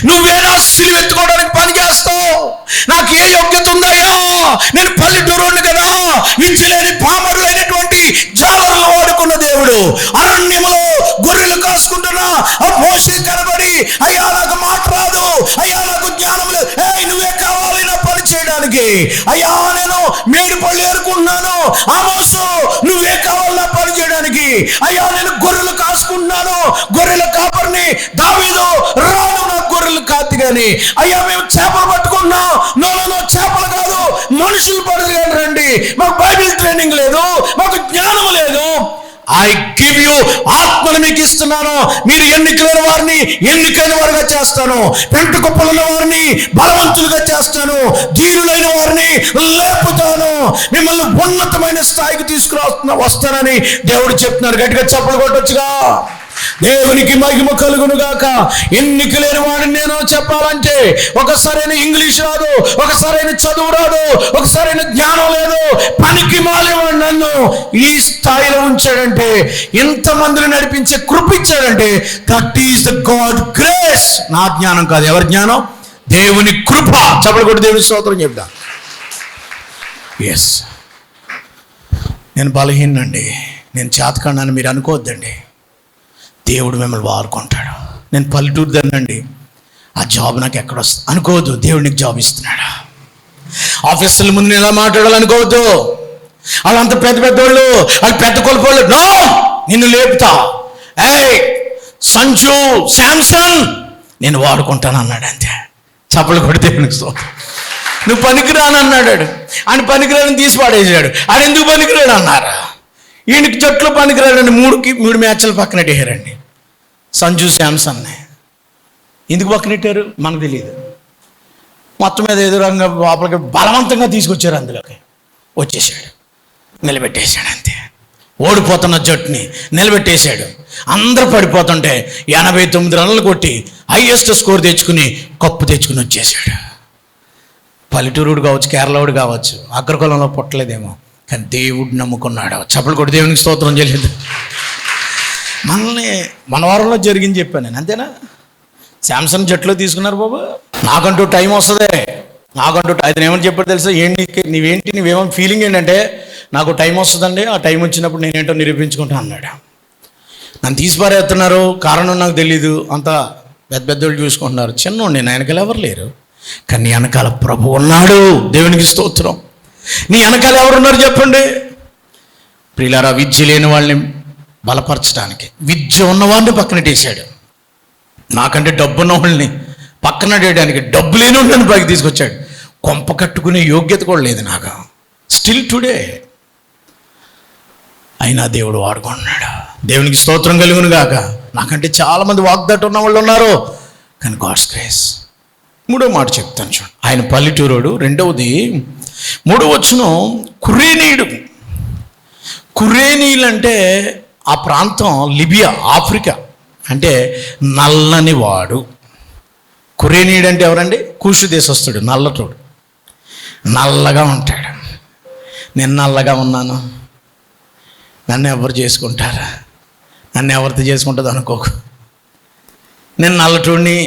నువ్వే నా సిలువ ఎత్తుకోవడానికి పని చేస్తావు. నాకు ఏ యోగ్యత ఉందయ్యా? నేను పల్లెటూరుని కదా, విద్య లేని పామరులైనటువంటి జాలర్లు వాడుకున్న దేవుడు. అరణ్యములో గొర్రెలు కాసుకుంటున్నా ఆ మోషే కనబడి, అయ్యా నాకు మాట రాదు, అయ్యా నాకు జ్ఞానం లేదు, నువ్వే కావాలి నా పని చేయడానికి. అయ్యా నేను మేడు పళ్ళు ఏరుకుంటున్నాను, ఆమోసు నువ్వే కావాలి నా పని చేయడానికి. అయ్యా నేను గొర్రెలు కాసుకుంటున్నాను, గొర్రెల కాపరిని, దావీదు రాను నాకు గొర్రెలు కాతిగా అని. అయ్యా మేము చేపలు పట్టుకున్నాం, నో చేపలు కాదు, మనుషులు పడదు రండి, మాకు బైబిల్ ట్రైనింగ్ లేదు, మాకు జ్ఞానం లేదు. ఐ గివ్ యూ, ఆత్మను మీకు ఇస్తున్నాను. మీరు ఎన్నికైన వారిని ఎన్నికైన వారుగా చేస్తాను, పెంట కుప్పలున్న వారిని బలవంతులుగా చేస్తాను, ధీరులైన వారిని లేపుతాను, మిమ్మల్ని ఉన్నతమైన స్థాయికి వస్తానని దేవుడు చెప్తున్నారు. గట్టిగా చప్పలు కొట్టొచ్చుగా. దేవునికి మహిమ కలుగును గాక. ఎన్నిక లేని వాడిని నేను చెప్పాలంటే ఒక సరైన ఇంగ్లీష్ రాదు, ఒక సరైన చదువు రాదు, ఒక సరైన జ్ఞానం లేదు, పనికి మాలేవాడు నన్ను ఈ స్థాయిలో ఉంచాడంటే, ఇంతమందిని నడిపించే కృప ఇచ్చాడంటే, that is the God grace. నా జ్ఞానం కాదు, ఎవరి జ్ఞానం? దేవుని కృప. చప్పలు కొట్టి దేవుని స్తోత్రం చెప్తా. ఎస్, నేను బలహీనండి, నేను చేతకండాన్ని మీరు అనుకోవద్దండి. దేవుడు మిమ్మల్ని వాడుకుంటాడు. నేను పల్లెటూరు దాన్నండి, ఆ జాబ్ నాకు ఎక్కడ వస్తుంది అనుకోవద్దు. దేవుడు నీకు జాబ్ ఇస్తున్నాడు. ఆఫీసుల ముందు నేను ఎలా మాట్లాడాలనుకోవద్దు. వాళ్ళంత పెద్ద పెద్దోళ్ళు, వాళ్ళు పెద్ద కొలుపోళ్ళు. నో, నిన్ను లేపుతా. సంజు శాంసన్ నేను వాడుకుంటాను అన్నాడు. అంతే. చప్పలు కొడితే నువ్వు పనికిరానన్నాడు. ఆయన పనికిరాని తీసి పాడేసాడు. ఆయన ఎందుకు పనికిరాడు అన్నారు. ఈయనకి జట్లు పనికిరాడండి. 3 మ్యాచ్లు పక్కనెట్టేశారండి సంజు శాంసన్ని. ఎందుకు పక్కనెట్టారు మనకు తెలియదు. మొత్తం మీద ఎదురంగా లోపలికి బలవంతంగా తీసుకొచ్చారు, అందులోకి వచ్చేసాడు, నిలబెట్టేశాడు. అంతే. ఓడిపోతున్న జట్టుని నిలబెట్టేశాడు. అందరూ పడిపోతుంటే 89 రన్లు కొట్టి హైయెస్ట్ స్కోర్ తెచ్చుకుని కప్పు తెచ్చుకుని వచ్చేసాడు. పల్లెటూరుడు కావచ్చు, కేరళవాడు కావచ్చు, అగ్రకులంలో పుట్టలేదేమో, కానీ దేవుడు నమ్ముకున్నాడు. చప్పలు కొట్టి దేవునికి స్తోత్రం చేయలేదు. మనల్ని మన వారంలో జరిగింది చెప్పాను నేను, అంతేనా? శాంసంగ్ జట్టులో తీసుకున్నారు బాబు. నాకంటూ టైం వస్తుంది, నాకంటూ ఆయన ఏమని చెప్పాడు తెలుసా? నీవేమో ఫీలింగ్ ఏంటంటే, నాకు టైం వస్తుందండి, ఆ టైం వచ్చినప్పుడు నేనేంటో నిరూపించుకుంటా అన్నాడు. నన్ను తీసిపారేస్తున్నారు, కారణం నాకు తెలీదు. అంతా పెద్ద పెద్దోళ్ళు చూసుకుంటున్నారు. చిన్నోడు నేను, వెనకాల ఎవరు లేరు, కానీ నీ వెనకాల ప్రభు ఉన్నాడు. దేవునికి స్తోత్రం. నీ వెనకాల ఎవరున్నారు చెప్పండి? ప్రియులారా, విద్య లేని వాళ్ళని బలపరచడానికి విద్య ఉన్నవాడిని పక్కనట్టేశాడు. నాకంటే డబ్బున్న వాళ్ళని పక్కనట్టేయడానికి డబ్బు లేని వాళ్ళని పైకి తీసుకొచ్చాడు. కొంప కట్టుకునే యోగ్యత కూడా లేదు నాకు, స్టిల్ టుడే. అయినా దేవుడు వాడుకుంటున్నాడు. దేవునికి స్తోత్రం కలుగును గాక. నాకంటే చాలామంది వాగ్దాటి ఉన్న వాళ్ళు ఉన్నారు, కానీ గాడ్స్ గ్రేస్. 3వ మాట చెప్తాను చూడండి. ఆయన పల్లెటూరోడు. 2వది 3వ వచనం, కురేనీయుడు. కురేనీయులు అంటే ఆ ప్రాంతం లిబియా, ఆఫ్రికా. అంటే నల్లని వాడు. కురేనీయుడు అంటే ఎవరండి? కూషు దేశస్తుడు, నల్లటోడు, నల్లగా ఉంటాడు. నేను నల్లగా ఉన్నాను, నన్ను ఎవరు చేసుకుంటారా, నన్ను ఎవరితో చేసుకుంటుంది అనుకోకు. నేను నల్లటోడిని.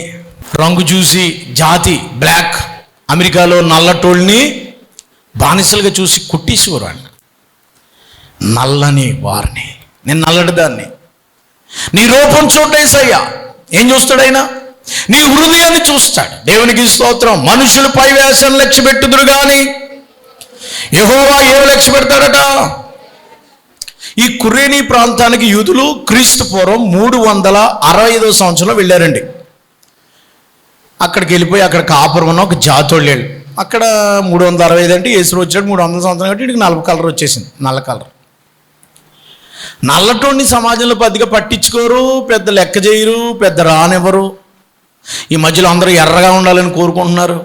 రంగు చూసి జాతి బ్లాక్, అమెరికాలో నల్లటోళ్ళని బానిసలుగా చూసి కుట్టేసేవారు వాళ్ళు. నల్లని వారిని, నేను నల్లటి దాన్ని. నీ రూపం చూడేసయ్యా, ఏం చూస్తాడైనా? నీ హృదయాన్ని చూస్తాడు. దేవునికి స్తోత్రం. మనుషులు పై వేషం లక్ష్య పెట్టుదురు కానీ యెహోవా ఏం లక్ష్య పెడతాడట? ఈ కురేనీ ప్రాంతానికి యూదులు క్రీస్తు పూర్వం 365వ సంవత్సరంలో వెళ్ళారండి. అక్కడికి వెళ్ళిపోయి అక్కడ కాపురం ఉన్న ఒక జాతోళ్ళు. అక్కడ 365 అంటే యేసు వచ్చాడు 300 సంవత్సరం కాబట్టి వీడికి 40 కలర్ వచ్చేసింది, నల్ల కలర్. నల్లటోడిని సమాజంలో పెద్దగా పట్టించుకోరు, పెద్ద లెక్క చేయరు, పెద్ద రానివ్వరు. ఈ మధ్యలో అందరూ ఎర్రగా ఉండాలని కోరుకుంటున్నారు.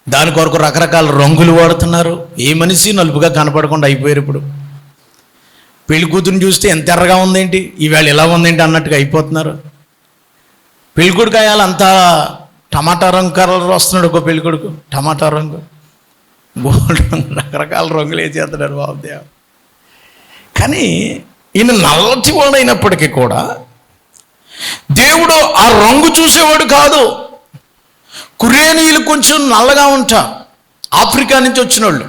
దాని కొరకు రకరకాల రంగులు వాడుతున్నారు. ఏ మనిషి నలుపుగా కనపడకుండా అయిపోయారు. ఇప్పుడు పెళ్లి కూతురుని చూస్తే ఎంత ఎర్రగా ఉందేంటి, ఈవేళ ఎలా ఉందేంటి అన్నట్టుగా అయిపోతున్నారు. పెళ్ళికొడుకు అయ్యాలి అంతా టమాటా రంగు కలర్ వస్తున్నాడు. ఒక పెళ్ళికొడుకు టమాటా రంగు, గోల్డ్ రంగు, రకరకాల రంగులు వేసేస్తున్నాడు బాబుదేవ. కానీ ఈయన నల్లటి వాడు అయినప్పటికీ కూడా దేవుడు ఆ రంగు చూసేవాడు కాదు. కురేనీయులు కొంచెం నల్లగా ఉంటారు, ఆఫ్రికా నుంచి వచ్చిన వాళ్ళు.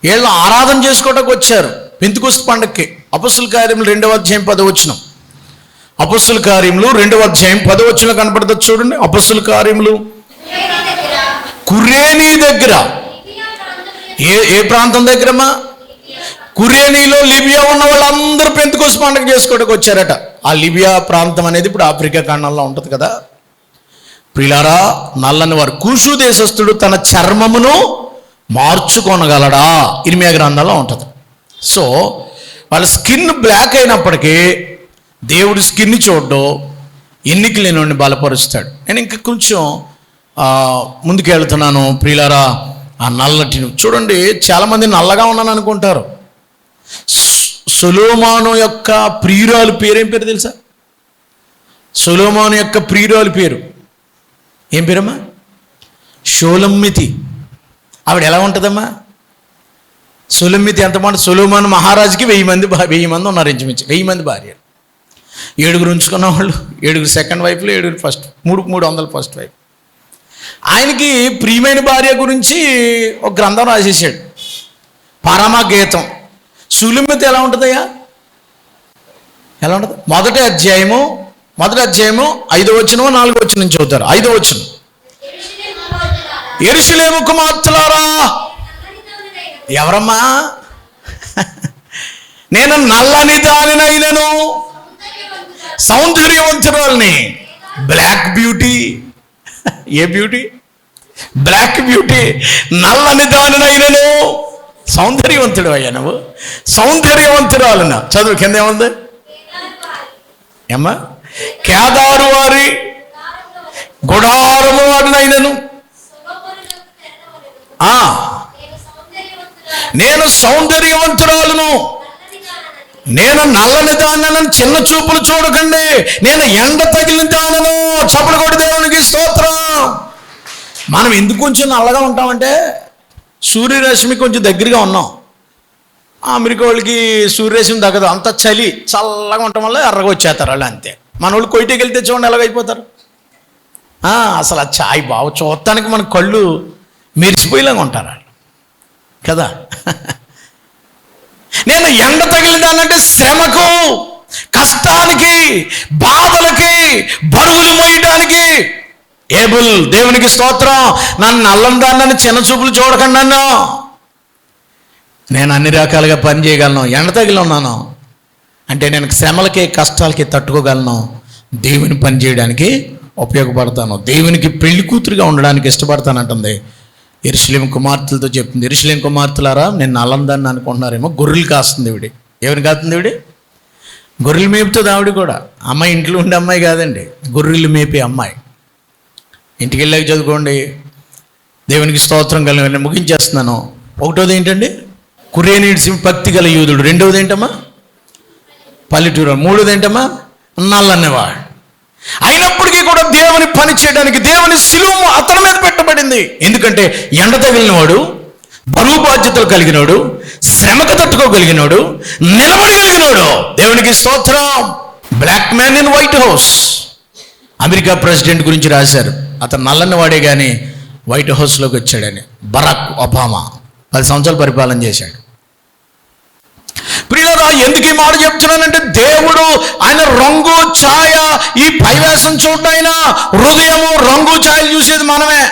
వీళ్ళు ఆరాధన చేసుకోవడానికి వచ్చారు పెంతెకొస్తు పండక్కి. అపొస్తలుల కార్యములు 2వ అధ్యాయం 10వ వచనం. అపొస్తలుల కార్యములు 2వ అధ్యాయం 10వ వచనం కనపడుతుంది చూడండి. అపొస్తలుల కార్యములు కురేనీ దగ్గర, ఏ ప్రాంతం దగ్గరమ్మా? కురేనీలో లిబియా ఉన్న వాళ్ళందరూ పెంతెకొస్తు పండుగ చేసుకోవడానికి వచ్చారట. ఆ లిబియా ప్రాంతం అనేది ఇప్పుడు ఆఫ్రికా ఖండంలో ఉంటుంది కదా. ప్రియులారా, నల్లని వారు, కూషు దేశస్థుడు తన చర్మమును మార్చుకొనగలడా? ఇర్మియా గ్రంథంలో ఉంటుంది. సో వాళ్ళ స్కిన్ బ్లాక్ అయినప్పటికీ దేవుడు స్కిన్ చూడ్డు, ఎన్నిక లేనివాడిని బలపరుస్తాడు. నేను ఇంకా కొంచెం ముందుకు వెళ్తున్నాను. ప్రియులారా, ఆ నల్లటి చూడండి, చాలామంది నల్లగా ఉన్నాను అనుకుంటారు. సొలొమోను యొక్క ప్రియురాలు పేరేం పేరు తెలుసా? సొలొమోను యొక్క ప్రియురాలు పేరు ఏం పేరమ్మా? షోలమ్మితి. ఆవిడ ఎలా ఉంటుందమ్మా? సొలొమ్మితి ఎంతమంది? సొలొమోను మహారాజుకి 1000 మంది ఉన్నారు, ఇంచుమించు 1000 మంది భార్య. 7 ఉంచుకున్న వాళ్ళు, 7 సెకండ్ వైఫ్లు, 7 ఫస్ట్, 300 ఫస్ట్ వైఫ్. ఆయనకి ప్రియమైన భార్య గురించి ఒక గ్రంథం రాసేసాడు, పరమ గీతం. సులుమితి ఎలా ఉంటుందయ్యా? ఎలా ఉంటుంది? మొదటి అధ్యాయము 5వ వచనం 4వ వచనం చదువుతారు. 5వ వచనం, యెరూషలేము కుమార్తెలారా. ఎవరమ్మా? నేను నల్లని దానినైనను సౌందర్యవంతురాల్ని. Black beauty. ఏ బ్యూటీ? Black beauty. నల్లని దానినైనను సౌందర్యవంతుడు అయ్యా నువ్వు, సౌందర్యవంతురాలున్నా. చదువు కింద ఏముంది ఏమ్మా? కేదారు వారి గుడారము వాడినైనను నేను సౌందర్యవంతురాలను, నేను నల్లని దానను, చిన్న చూపులు చూడకండి, నేను ఎండ తగిలిన దానను. చప్పలు కొట్టి దేవునికి స్తోత్రం. మనం ఎందుకు కొంచెం నల్లగా ఉంటామంటే సూర్యరశ్మి కొంచెం దగ్గరగా ఉన్నాం. అమెరికా వాళ్ళకి సూర్యరశ్మి తగ్గదు, అంత చలి, చల్లగా ఉండటం వల్ల ఎర్రగా వచ్చేస్తారు వాళ్ళు, అంతే. మన వాళ్ళు కొయిటికి వెళ్తే చూడండి ఎలాగైపోతారు. అసలు ఆ ఛాయ్ బాగా చూడటానికి మన కళ్ళు మెరిసిపోయేలాగా ఉంటారు కదా. నేను ఎండ తగిలిందానంటే శ్రమకు, కష్టానికి, బాధలకి, బరువులు మోయటానికి ఏబుల్. దేవునికి స్తోత్రం. నన్ను నల్లం దాన్ని చిన్న చూపులు చూడకండి. నన్ను నేను అన్ని రకాలుగా పని చేయగలను. ఎండ తగిలి ఉన్నాను అంటే నేను శ్రమలకి, కష్టాలకి తట్టుకోగలను. దేవుని పని చేయడానికి ఉపయోగపడతాను. దేవునికి పెళ్లి కూతురుగా ఉండడానికి ఇష్టపడతానంటుంది. యెరూషలేము కుమార్తెలతో చెప్తుంది, యెరూషలేము కుమార్తెలారా, నేను నల్లం దాన్ని అనుకుంటున్నారేమో. గొర్రెలు కాస్తుంది ఇవిడి. ఎవరిని కాస్తుంది ఇవిడి? గొర్రెలు మేపుతుంది ఆవిడ కూడా. అమ్మాయి ఇంట్లో ఉండే అమ్మాయి కాదండి, గొర్రెలు మేపే అమ్మాయి. ఇంటికి వెళ్ళాక చదువుకోండి. దేవునికి స్తోత్రం కలిగి ముగించేస్తున్నాను. 1వది ఏంటండి? కురేనీడ్స్ భక్తి గల యూదుడు. 2వది ఏంటమ్మా? పల్లెటూరు. 3వది ఏంటమ్మా? నల్లనేవాడు. అయినప్పటికీ కూడా దేవుని పని చేయడానికి దేవుని శిలువ అతని మీద పెట్టబడింది. ఎందుకంటే ఎండ తగిలినవాడు, బరువు బాధ్యతలు కలిగినోడు, శ్రమకు తట్టుకోగలిగినోడు, నిలబడగలిగినోడు. దేవునికి స్తోత్రం. Black man in White House. America president గురించి రాశారు, అతను నల్లని వాడే కానీ వైట్ హౌస్లోకి వచ్చాడని. బరాక్ ఒబామా 10 సంవత్సరాలు పరిపాలన చేశాడు. ప్రియులారా, ఎందుకు ఈ మాట చెప్తున్నానంటే దేవుడు ఆయన రంగు ఛాయ, ఈ పైవేషం చూడైనా హృదయము రంగు ఛాయలు చూసేది మనమే.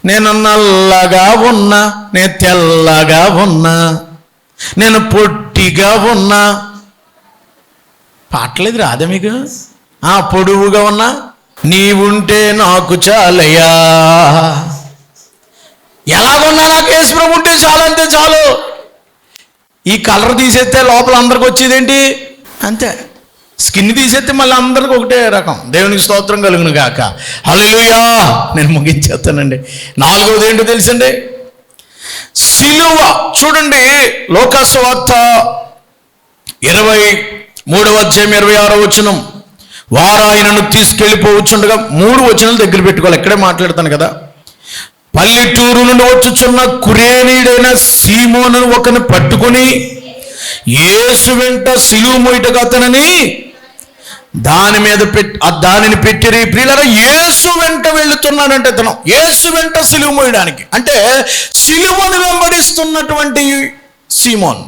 నేను నల్లగా ఉన్నా, నేను తెల్లగా ఉన్నా, నేను పొట్టిగా ఉన్నా, పాటలేదు రాదా మీకు? పొడువుగా ఉన్నా, నీవుంటే నాకు చాలయ్యా. ఎలాగున్నా నాకు యేసుప్రభు ఉంటే చాలంటే చాలు. ఈ కలర్ తీసేస్తే లోపల అందరికి వచ్చేదేంటి? అంతే. స్కిన్ తీసేస్తే మళ్ళీ అందరికి ఒకటే రకం. దేవునికి స్తోత్రం కలుగును గాక. హల్లెలూయా. నేను ముగించేస్తానండి. 4వది ఏంటో తెలుసండి? సిలువ. చూడండి, లోకాసు వార్త 23వ అధ్యాయం 26వ వచనం. వారు ఆయనను తీసుకెళ్ళిపోవచ్చుండగా, 3 వచనాలు దగ్గర పెట్టుకోవాలి, ఇక్కడే మాట్లాడతాను కదా. పల్లెటూరు నుండి వచ్చుచున్న కురేనీడైన సీమోను ఒకరిని పట్టుకుని యేసు వెంట సిలువ మోయుటకు అతనిని దానిని పెట్టిరి. ప్రియులారా, యేసు వెంట వెళుతున్నాడంటే అతను యేసు వెంట సిలువ మోయడానికి. అంటే సిలువను వెంబడిస్తున్నటువంటి సీమోన్.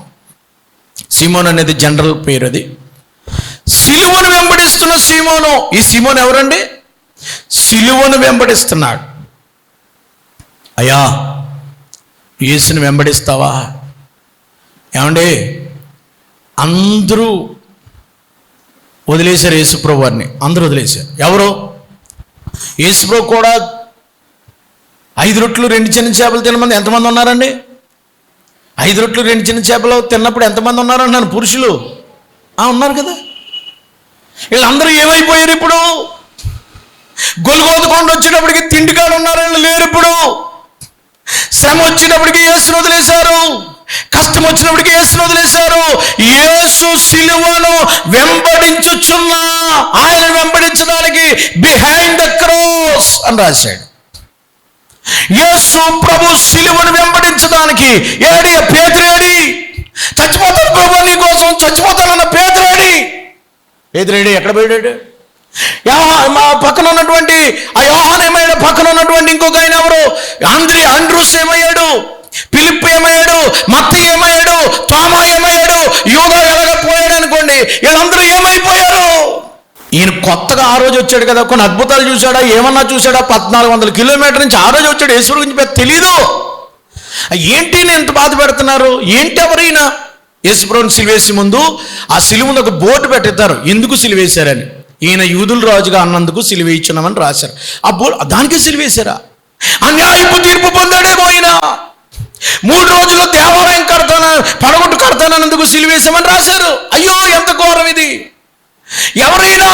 సీమోన్ అనేది జనరల్ పేరు. అది సిలువను వెంబడిస్తున్న సీమోను. ఈ సీమోన్ ఎవరండి? సిలువను వెంబడిస్తున్నాడు. అయ్యా, యేసుని వెంబడిస్తావా? ఏమండి, అందరూ వదిలేశారు యేసుప్రభు వారిని. అందరూ వదిలేశారు. ఎవరు? యేసుప్రభు కూడా 5 రొట్టెలు 2 చిన్న చేపలు తినమంది ఎంతమంది ఉన్నారండి? 5 రొట్టెలు 2 చిన్న చేపలు తిన్నప్పుడు ఎంతమంది ఉన్నారన్నాను? పురుషులు ఉన్నారు కదా. వీళ్ళందరూ ఏమైపోయారు ఇప్పుడు? గొల్గోత కొండ వచ్చేటప్పటికి తిండికాడు ఉన్నారు, వీళ్ళు లేరు ఇప్పుడు. శ్రమ వచ్చేటప్పటికి యేసును వదిలేశారు, కష్టం వచ్చినప్పటికీ యేసును వదిలేశారు. యేసు సిలువను వెంబడించుచున్నా, ఆయన వెంబడించడానికి బిహైండ్ ద క్రాస్ అని రాశాడు. యేసు ప్రభు సిలువను వెంబడించడానికి పేతురేడి? చచ్చిపోతాను ప్రభు నీ కోసం చచ్చిపోతానన్న పేతురేడి? ఎక్కడ పోయాడు? మా పక్కన ఉన్నటువంటి ఆ యోహాను ఏమయ్యాడు? పక్కన ఉన్నటువంటి ఇంకొక ఆయన ఎవరు? ఆండ్రూస్ ఏమయ్యాడు? ఫిలిప్ ఏమయ్యాడు? మత్తయి ఏమయ్యాడు? తోమా ఏమయ్యాడు? యూదా ఎలాగపోయాడు అనుకోండి. వీళ్ళందరూ ఏమైపోయారు? ఈయన కొత్తగా ఆ రోజు వచ్చాడు కదా, కొన్ని అద్భుతాలు చూశాడా, ఏమన్నా చూశాడా? 1400 కిలోమీటర్ నుంచి ఆ రోజు వచ్చాడు. యేసు గురించి పెద్ద తెలీదు. ఏంటి నేను ఎంత బాధ పెడుతున్నారు? ఏంటి ఎవరైనా? యేసుప్రభుని సిలువేసే ముందు ఆ సిలువ ముందు ఒక బోర్డు పెట్టిస్తారు, ఎందుకు సిలువేశారని. ఈయన యూదుల రాజుగా అన్నందుకు సిలువ ఇచ్చున్నామని రాశారు. ఆ బోర్డు దానికే సిలువేశారా? అన్యాయపు తీర్పు పొందాడేమో ఆయన. 3 రోజుల్లో దేవాలయం పడగొట్టు కడతానన్నందుకు సిలువేశామని రాశారు. అయ్యో ఎంత ఘోరం ఇది! ఎవరైనా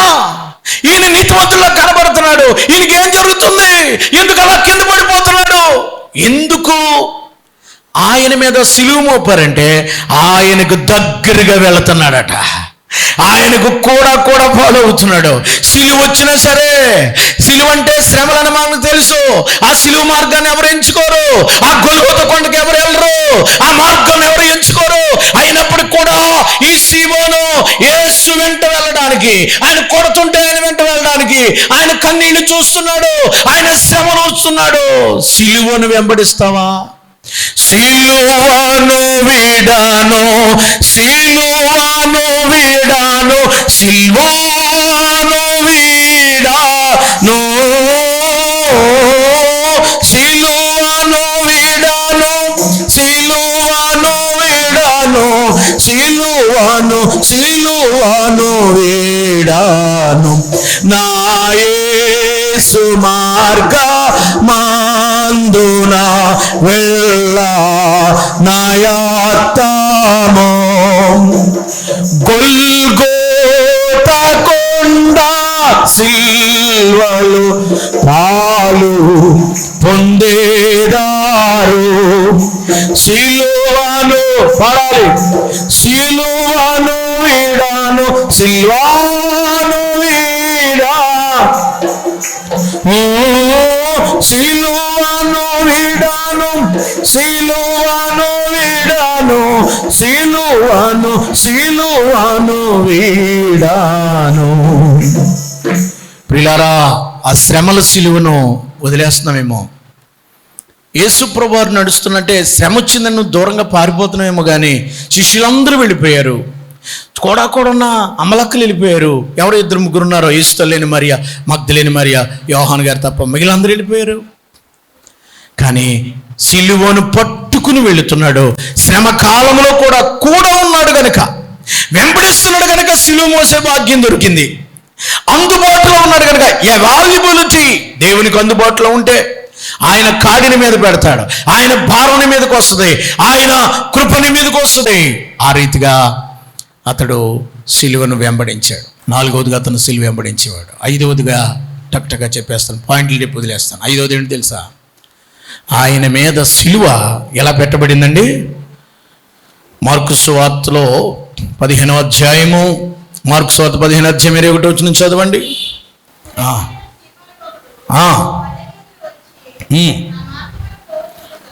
ఈయన నీతిమంతుల్లో కనబడుతున్నాడు, ఈయనకేం జరుగుతుంది? ఎందుకు అలా కింద పడిపోతున్నాడు? ఎందుకు ఆయన మీద సిలువ మోపారంటే ఆయనకు దగ్గరగా వెళుతున్నాడట, ఆయనకు కూడా ఫాలో అవుతున్నాడు. సిలువ వచ్చినా సరే, సిలువ అంటే శ్రమలని మనకు తెలుసు. ఆ సిలువ మార్గాన్ని ఎవరు ఎంచుకోరు, ఆ గొల్గోత కొండకి ఎవరు వెళ్ళరు, ఆ మార్గాన్ని ఎవరు ఎంచుకోరు. అయినప్పటికి కూడా ఈ సీమోను యేసు వెంట వెళ్ళడానికి, ఆయన కొడుతుంటే ఆయన వెంట వెళ్ళడానికి, ఆయన కన్నీళ్లు చూస్తున్నాడు, ఆయన శ్రమను చూస్తున్నాడు. సిలువను వెంబడిస్తావా? సిలువను వీడాను, సిలువను వీడాను, సిలువను వీడాను, సిలువను వీడాను, సిలువను వీడాను, సిలువను వీడాను. నా యేసు మార్గమందున వెళ్ళ నాయాత్తమో గొల్గోత కొండ సిల్వలు పాలు పొందేదారు. సిలువను పడాలి, సిలువను వీడాను, సిలువను వీడా, సిలువను వీడాను, సిలువను వీడాను, సిలువను వీడాను. ప్రియులారా, ఆ శ్రమల సిలువను వదిలేస్తున్నామేమో. యేసుప్రభు వారు నడుస్తున్నట్టే శ్రమ వచ్చిందని నువ్వు దూరంగా పారిపోతున్నామేమో, కానీ శిష్యులందరూ వెళ్ళిపోయారు. కూడా ఉన్న అమలక్కలు వెళ్ళిపోయారు. ఎవరు 2-3 ఉన్నారో, యేసుతో లేని మరియా, మగ్దలేని మరియా, యోహాను గారు తప్ప మిగిలినందరూ వెళ్ళిపోయారు. కానీ సిలువను పట్టుకుని వెళుతున్నాడు. శ్రమ కాలంలో కూడా ఉన్నాడు గనక, వెంబడిస్తున్నాడు గనక సిలువ మోసే భాగ్యం దొరికింది. అందుబాటులో ఉన్నాడు కనుక, ఎవాల్యుబిలిటీ దేవునికి అందుబాటులో ఉంటే ఆయన కాడిని మీద పెడతాడు, ఆయన భారం మీదకి వస్తుంది, ఆయన కృపని మీదకి వస్తుంది. ఆ రీతిగా అతడు సిలువను వెంబడించాడు. 4వదిగా అతను సిలువ వెంబడించేవాడు. 5వదిగా టక్టగా చెప్పేస్తాను, పాయింట్లు చెప్పి వదిలేస్తాను. 5వది ఏంటి తెలుసా? ఆయన మీద సిలువ ఎలా పెట్టబడిందండి? మార్కు సువార్తలో 15వ అధ్యాయము, మార్కు సువార్త 15వ అధ్యాయం 21వ వచనం చదవండి.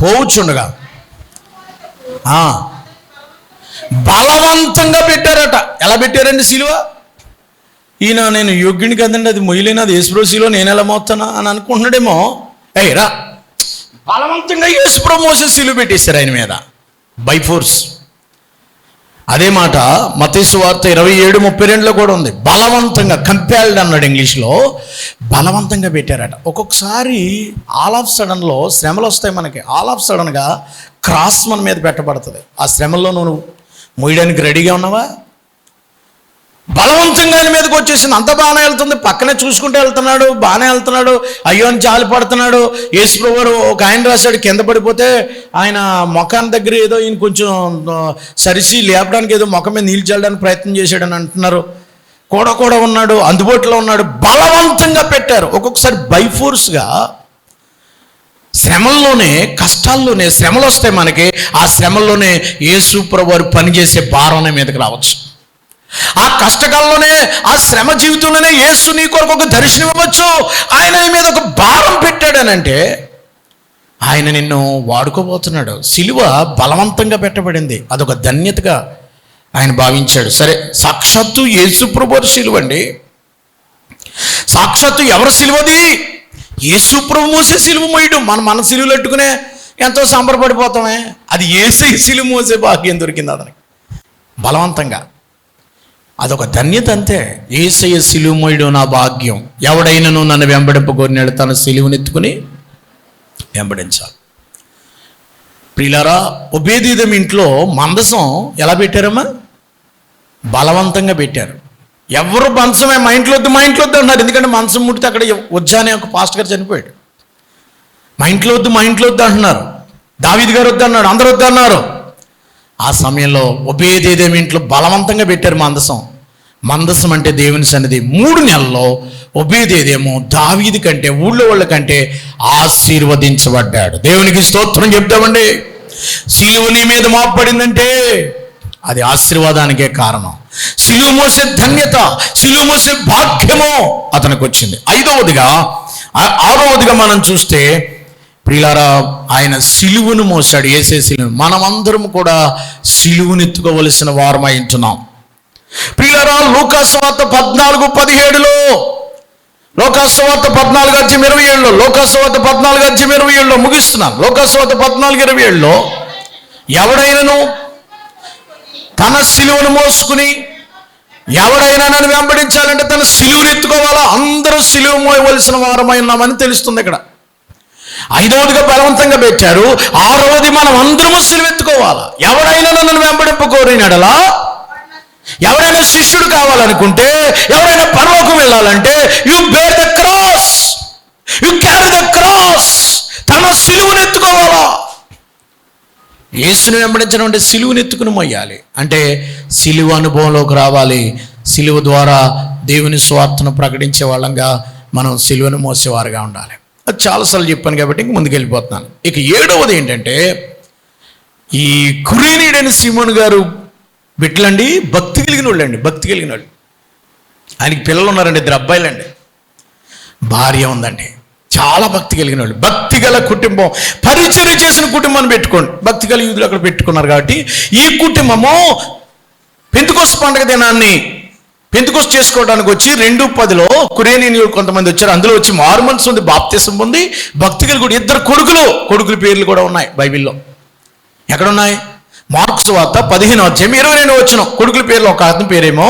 పోవుచుండగా బలవంతంగా పెట్టారట. ఎలా పెట్టారండి సిలువ? ఈయన నేను యోగ్యుని కదండి, అది మొయ్యలేను, అది యేసుప్రభు సిలువ, నేను ఎలా మోస్తానా అని అనుకుంటున్నాడేమో. రా, బలవంతంగా యేసుప్రభు మోసే సిలువ పెట్టేశారు ఆయన మీద, బై ఫోర్స్. అదే మాట మత్తయి సువార్త 27:32లో కూడా ఉంది. బలవంతంగా, కంపెల్డ్ అన్నాడు ఇంగ్లీష్లో. బలవంతంగా పెట్టారట. ఒక్కొక్కసారి ఆల్ ఆఫ్ సడన్లో శ్రమలు వస్తాయి మనకి. ఆల్ ఆఫ్ సడన్గా క్రాస్ మన మీద పెట్టబడుతుంది. ఆ శ్రమల్లో నువ్వు మోయడానికి రెడీగా ఉన్నావా? బలవంతంగా ఆయన మీదకి వచ్చేసింది. అంత బాగానే వెళ్తుంది, పక్కనే చూసుకుంటూ వెళ్తున్నాడు, బాగానే వెళ్తున్నాడు, అయ్యో అని జాలి పడుతున్నాడు. యేసుప్రభు వారు ఒక ఆయన రాశాడు, కింద పడిపోతే ఆయన ముఖాన్ని దగ్గర ఏదో ఈయన కొంచెం సరిసి లేపడానికి ఏదో ముఖం మీద నీళ్ళు చల్లడానికి ప్రయత్నం చేశాడని అంటున్నారు. కూడా ఉన్నాడు, అందుబాటులో ఉన్నాడు. బలవంతంగా పెట్టారు. ఒక్కొక్కసారి బైఫోర్స్గా శ్రమల్లోనే, కష్టాల్లోనే, శ్రమలు వస్తాయి మనకి. ఆ శ్రమల్లోనే యేసుప్రభు వారు పనిచేసే భారం మీదకి రావచ్చు. ఆ కష్టకాలంలోనే, ఆ శ్రమ జీవితంలోనే యేసు నీ కొరకు ఒక దర్శనం ఇవ్వచ్చు. ఆయన మీద ఒక భారం పెట్టాడనంటే ఆయన నిన్ను వాడుకోబోతున్నాడు. సిలువ బలవంతంగా పెట్టబడింది, అదొక ధన్యతగా ఆయన భావించాడు. సరే, సాక్షాత్తు యేసుప్రభు వారి సిలువ అండి. సాక్షాత్తు ఎవరి సిలువది? యేసుప్రభు మోసే సిలువ మోయడం. మన సిలువలు పెట్టుకునే ఎంతో సంబరపడిపోతామే. అది యేసయ్య సిలువ మోసే భాగ్యం దొరికింది అతనికి బలవంతంగా. అదొక ధన్యత అంతే. యేసయ్య సిలువ మోయడం నా భాగ్యం. ఎవడైనాను నన్ను వెంబడింపగోరినాడు తన సిలువనెత్తుకుని వెంబడించాలి. ప్రియులారా, ఒబేదెదోం ఇంట్లో మందసం ఎలా పెట్టారమ్మా? బలవంతంగా పెట్టారు. ఎవరు మంచమే మా ఇంట్లో వద్దు అన్నారు. ఎందుకంటే మంచం ముట్టితే అక్కడ వచ్చానే ఒక పాస్టర్ గారు చనిపోయాడు. మా ఇంట్లో వద్దు అంటున్నారు. దావీదు గారు వద్దు అన్నాడు, అందరు వద్దు అన్నారు. ఆ సమయంలో ఒబేదెదోం ఇంట్లో బలవంతంగా పెట్టారు మందసం అంటే దేవుని సన్నిధి. 3 నెలల్లో ఒబేదెదోము దావీదు కంటే, ఊళ్ళో వాళ్ళ కంటే ఆశీర్వదించబడ్డాడు. దేవునికి స్తోత్రం చెప్తామండి. సిలువ నీ మీద మోపబడిందంటే అది ఆశీర్వాదానికే కారణం. సిలువ మోసే ధన్యత, సిలువ మోసే భాగ్యము అతనికి వచ్చింది. 6వదిగా మనం చూస్తే ప్రియులారా, ఆయన సిలువను మోసాడు. యేసే సిలువ. మనమందరం కూడా సిలువనెత్తుకోవలసిన వారమై ఉంటున్నాం. ప్రియులారా, లూకాసు వార్త 14:17లో, లూకాసు వార్త 14:27లో, లూకాసు వార్త 14:27లో ముగిస్తున్నాను. లూకాసు వార్త 14:27లో ఎవడైనాను తన సిలువను మోసుకుని, ఎవడైనా నన్ను వెంబడించాలంటే తన సిలువను ఎత్తుకోవాలా. అందరూ సిలువ మోయవలసిన వారమై ఉన్నామని తెలుస్తుంది ఇక్కడ. 5వదిగా బలవంతంగా పెట్టారు. 6వది మనం అందరము సిలువ ఎత్తుకోవాలా. ఎవడైనా నన్ను వెంబడింపకోరినాడలా, ఎవరైనా శిష్యుడు కావాలనుకుంటే, ఎవరైనా పరలోకం వెళ్ళాలంటే you bear the cross, you carry the cross. తన సిలువను ఎత్తుకోవాలా. యేసుని వెంబడించడం అంటే సిలువను ఎత్తుకుని మొయ్యాలి. అంటే సిలువ అనుభవంలోకి రావాలి. సిలువ ద్వారా దేవుని స్వార్థను ప్రకటించే వాళ్ళంగా మనం సిలువను మోసేవారుగా ఉండాలి. అది చాలాసార్లు చెప్పాను కాబట్టి ఇంక ముందుకు వెళ్ళిపోతున్నాను. ఇక 7వది ఏంటంటే, ఈ కురేనీయుడైన సీమోను గారు బిడ్డలండి, భక్తి కలిగిన వాళ్ళు. ఆయనకి పిల్లలు ఉన్నారండి, 2 అబ్బాయిలండి, భార్య ఉందండి. చాలా భక్తి కలిగిన వాళ్ళు, భక్తి గల కుటుంబం, పరిచర్య చేసిన కుటుంబాన్ని పెట్టుకోండి. భక్తి గల యూదులు అక్కడ పెట్టుకున్నారు కాబట్టి ఈ కుటుంబము పెంతెకోస్తు పండుగ దినాన్ని పెంతెకోస్తు చేసుకోవడానికి వచ్చి 2:10లో కురేనీయులు కొంతమంది వచ్చారు. అందులో వచ్చి మారు మనసు ఉంది, బాప్తిసం ఉంది, భక్తి కలిగి కూడా 2 కొడుకుల పేర్లు కూడా ఉన్నాయి బైబిల్లో. ఎక్కడున్నాయి? మార్కు సువార్త 15:22 కొడుకుల పేర్లు. ఒక అతని పేరేమో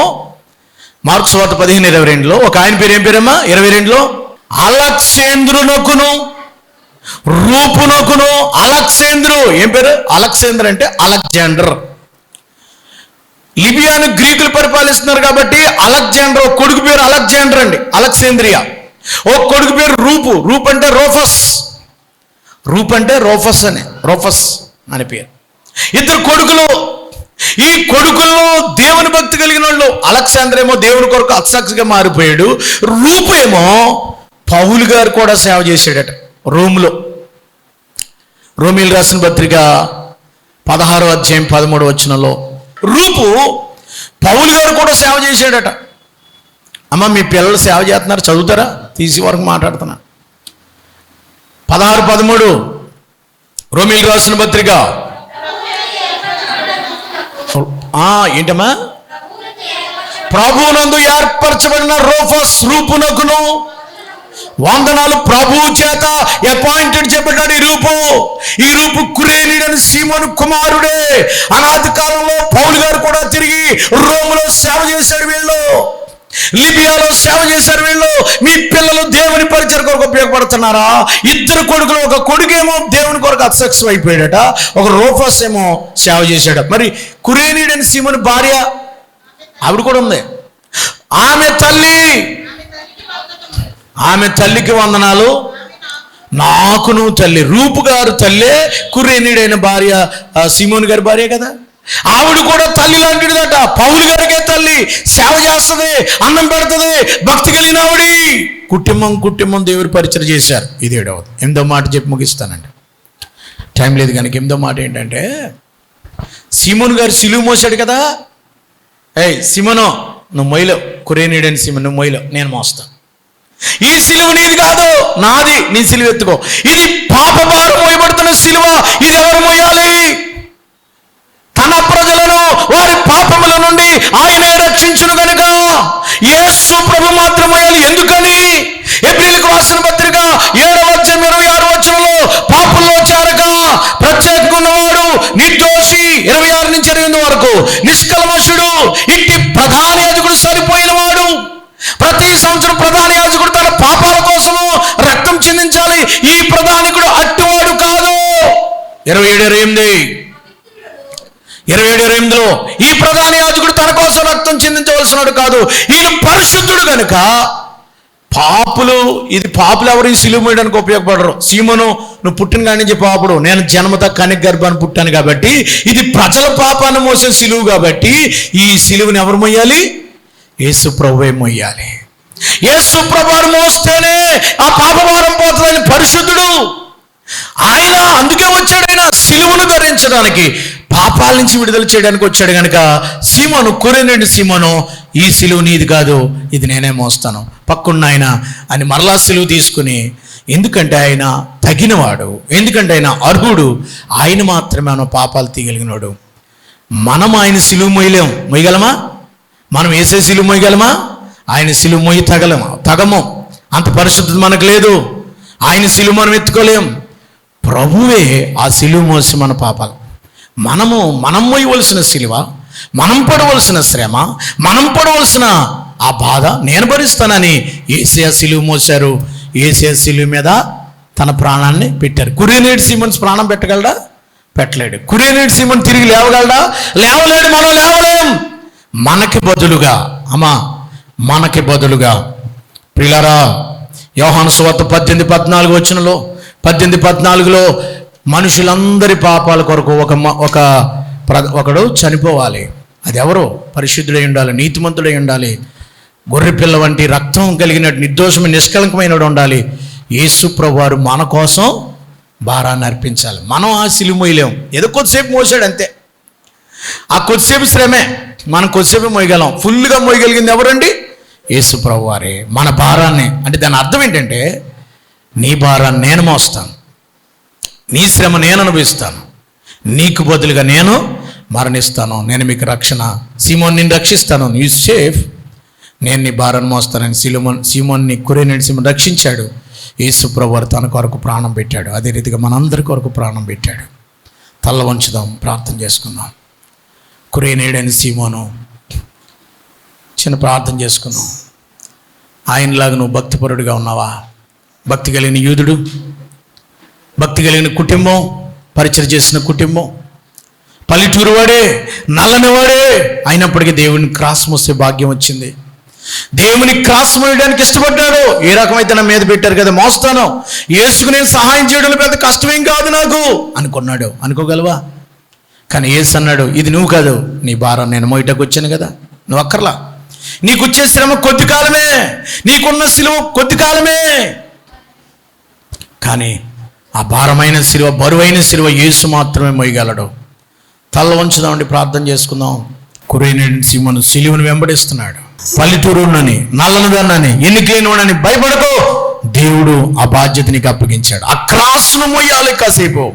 మార్కు సువార్త 15:22లో, ఒక ఆయన పేరు ఏం పేరమ్మా? 22లో అలెగ్జాంద్రునకును రూపునకును. అలెగ్జాంద్రు ఏం పేరు? అలెగ్జాండర్ అంటే అలెగ్జాండర్. లిబియాను గ్రీకులు పరిపాలిస్తున్నారు కాబట్టి అలెగ్జాండర్ కొడుకు పేరు అలెగ్జాండర్ అండి, అలెగ్జాంద్రియా. ఓ కొడుకు పేరు రూపు అంటే రోఫస్. రోఫస్ అనే పేరు. 2 కొడుకులు. ఈ కొడుకుల్లో దేవుని భక్తి కలిగిన వాళ్ళు. అలెగ్జాండర్ ఏమో దేవుని కొరకు అత్సాక్షిగా మారిపోయాడు. రూపు ఏమో పౌలు గారు కూడా సేవ చేశాడట రోమ్లో. రోమీలు రాసిన పత్రిక 16:13 రూపు పౌలు గారు కూడా సేవ చేశాడట. అమ్మ, మీ పిల్లలు సేవ చేస్తున్నారు, చదువుతారా? తీసి వరకు మాట్లాడుతున్నా. 16:13 రోమీలు రాసిన పత్రిక. ఏంటమ్మా? ప్రభువునందు ఏర్పరచబడిన రోఫస్ రూపునకును వందనాలు. ప్రభువు చేత అపాయింటెడ్ చెప్పబడ్డాడు ఈ రూపు కురేనీయుడైన సీమోను కుమారుడే. అనాది కాలంలో పౌలు గారు కూడా తిరిగి రోములో సేవ చేశాడు, వీళ్ళు లిబియాలో సేవ చేశారు. వీళ్ళు మీ పిల్లలు దేవుని పరిచయం కొరకు ఉపయోగపడుతున్నారా? 2 కొడుకులు. ఒక కొడుకేమో దేవుని కొరకు అసక్సెస్ అయిపోయాడట, ఒక రోఫస్ ఏమో సేవ చేశాడు. మరి కురేనీయుడైన సీమోను భార్య ఆవిడ కూడా ఉంది. ఆమె తల్లికి వందనాలు. నాకును తల్లి. రూపు గారు తల్లే కురేనీడైన భార్య, సీమోను గారి భార్య కదా. ఆవిడ కూడా తల్లి లాంటిదట. పౌలు గారికే తల్లి. సేవ చేస్తుంది, అన్నం పెడుతుంది, భక్తి కలిగిన ఆవిడ. కుటుంబం దేవుడి పరిచయం చేశారు. ఇది 7వ. 8వ మాట చెప్పి ముగిస్తానండి, టైం లేదు కనుక. 8వ మాట ఏంటంటే, సీమోను గారు సిలువ మోసాడు కదా. సీమోను నువ్వు మొయ్యలో, కురేనీడైన సీమోను నువ్వు మొయ్యలో, నేను మోస్తాను. ఈ సిలువ నీది కాదు, నాది. నీ సిలువ ఎత్తుకో. ఇది పాప భారం మోయబడుతున్న సిలువ. ఇది ఎవరు మోయాలి? తన ప్రజలను వారి పాపముల నుండి ఆయనే రక్షించును గనుక యేసు ప్రభు మాత్రం మోయాలి. ఎందుకని? ఎబ్రీయులకు రాసిన పత్రిక 7వ అధ్యాయం 26వ వచనంలో, పాపుల్లో చేరక ప్రత్యేకంగా ఉన్నవాడు, నిర్దోషి 26 నుంచి 28 వరకు, నిష్కల్మషుడు, ఇంటి ప్రధాన యాజకుడు సరిపోయిన వాడు. ప్రతి సంవత్సరం ప్రధాన యాజకుడు తన పాపాల కోసము రక్తం చిందించాలి. ఈ ప్రధానికుడు అట్టివాడు కాదు. 27:28లో ఈ ప్రధాన యాజకుడు తన కోసం రక్తం చిందించవలసినాడు కాదు. ఈయన పరిశుద్ధుడు కనుక పాపులు ఎవరు ఈ సిలువ మోయడానికి ఉపయోగపడరు. సీమోను నువ్వు పుట్టిన కాడి నుంచి పాపుడు, నేను జన్మత కనిక గర్భాన్ని పుట్టాను కాబట్టి ఇది ప్రజల పాపాన్ని మోసే సిలువ కాబట్టి ఈ సిలువని ఎవరు మోయాలి? యేసు ప్రభువే మోయాలి. యేసు ప్రభువును మోస్తేనే ఆ పాపభారం పోతుందని పరిశుద్ధుడు ఆయన. అందుకే వచ్చాడు ఆయన, సిలువను ధరించడానికి, పాపాల నుంచి విడుదల చేయడానికి వచ్చాడు కనుక సీమోను, కురేనీయుడైన సీమోను, ఈ సిలువ నీది కాదు, ఇది నేనే మోస్తాను, పక్కన్న ఆయన అని మరలా సిలువ తీసుకుని, ఎందుకంటే ఆయన తగినవాడు, ఎందుకంటే ఆయన అర్హుడు, ఆయన మాత్రమే మన పాపాలు తీయగలిగినాడు. మనం ఆయన సిలువ మొయ్యగలమా? మనం వేసే సిలువ మొయ్యగలమా? ఆయన సిలువ మొయ్యి తగము. అంత పరిశుద్ధత మనకు లేదు. ఆయన సిలువ మనం ఎత్తుకోలేం. ప్రభువే ఆ సిలువ మోసి మన పాపాలు, మనం మొయ్యవలసిన సిలువ, మనం పడవలసిన శ్రమ, మనం పడవలసిన ఆ బాధ నేను భరిస్తానని యేసయ్య సిలువ మోశారు. యేసయ్య సిలువ మీద తన ప్రాణాన్ని పెట్టారు. కురేనీయుడు సీమోను ప్రాణం పెట్టగలడా? పెట్టలేడు. కురేనీయుడు సీమోను తిరిగి లేవగలడా? లేవలేడు. మనం లేవలేం. మనకి బదులుగా ప్రియులారా, యోహాను సువార్త 18:14 వచనంలో 18:14లో మనుషులందరి పాపాల కొరకు ఒకడు చనిపోవాలి. అది ఎవరో? పరిశుద్ధుడై ఉండాలి, నీతిమంతుడై ఉండాలి, గొర్రెపిల్ల వంటి రక్తం కలిగినట్టు నిర్దోషమైన నిష్కలంకమైన ఉండాలి. యేసు ప్రభువారు మన కోసం భారాన్ని అర్పించాలి. మనం ఆ సిలువ మోయలేం. ఏదో కొద్దిసేపు మోసాడు అంతే. ఆ కొద్దిసేపు శ్రమే, మనం కొద్దిసేపు మోయగలం. ఫుల్గా మోయగలిగింది ఎవరండి? యేసు ప్రభువారే. మన భారాన్ని, అంటే దాని అర్థం ఏంటంటే, నీ భారాన్ని నేను మోస్తాను, నీ శ్రమ నేను అనుభవిస్తాను, నీకు బదులుగా నేను మరణిస్తాను, నేను మీకు రక్షణ, సీమోన్ నిన్ను రక్షిస్తాను, యూ సేఫ్, నేను నీ భారాన్ని మోస్తానని సీమోన్ని, కురేనీయుడు సీమోను రక్షించాడు. యేసు ప్రభువారు తన కొరకు ప్రాణం పెట్టాడు. అదే రీతిగా మనందరి కొరకు ప్రాణం పెట్టాడు. తల్ల వంచుదాం, ప్రార్థన చేసుకుందాం. కురేనీయుడైన సీమోను, చిన్న ప్రార్థన చేసుకుందాం. ఆయనలాగా నువ్వు భక్తిపరుడుగా ఉన్నావా? భక్తి కలిగిన యూదుడు, భక్తి కలిగిన కుటుంబం, పరిచయం చేసిన కుటుంబం, పల్లెటూరు వాడే, నల్లని వాడే అయినప్పటికీ దేవుని క్రాస్ మోసే భాగ్యం వచ్చింది. దేవుని క్రాస్ మోయడానికి ఇష్టపడ్డాడు. ఏ రకమైతే నా మీద పెట్టారు కదా, మోస్తాను, యేసుకు నేను సహాయం చేయడం పెద్ద కష్టమేం కాదు నాకు అనుకున్నాడు. అనుకోగలవా? కానీ యేసు అన్నాడు, ఇది నువ్వు కాదు, నీ భారం నేను మోయటకు వచ్చాను కదా, నువ్వు అక్కర్లా. నీకు వచ్చే శ్రమ కొద్ది కాలమే, నీకున్న సిలువ కొద్ది కాలమే. కానీ ఆ భారమైన సిలువ, బరువైన సిలువ యేసు మాత్రమే మోయగలడు. తల్ల వంచుదామండి, ప్రార్థన చేసుకుందాం. కురేనీయుడు సీమోను సిలువను వెంబడిస్తున్నాడు. పల్లెటూరునని, నల్లనిదాన్ని, ఎన్నికైనని భయపడకో, దేవుడు ఆ బాధ్యత నీకు అప్పగించాడు. ఆ క్రాస్ను మోయాలి. కాసేపు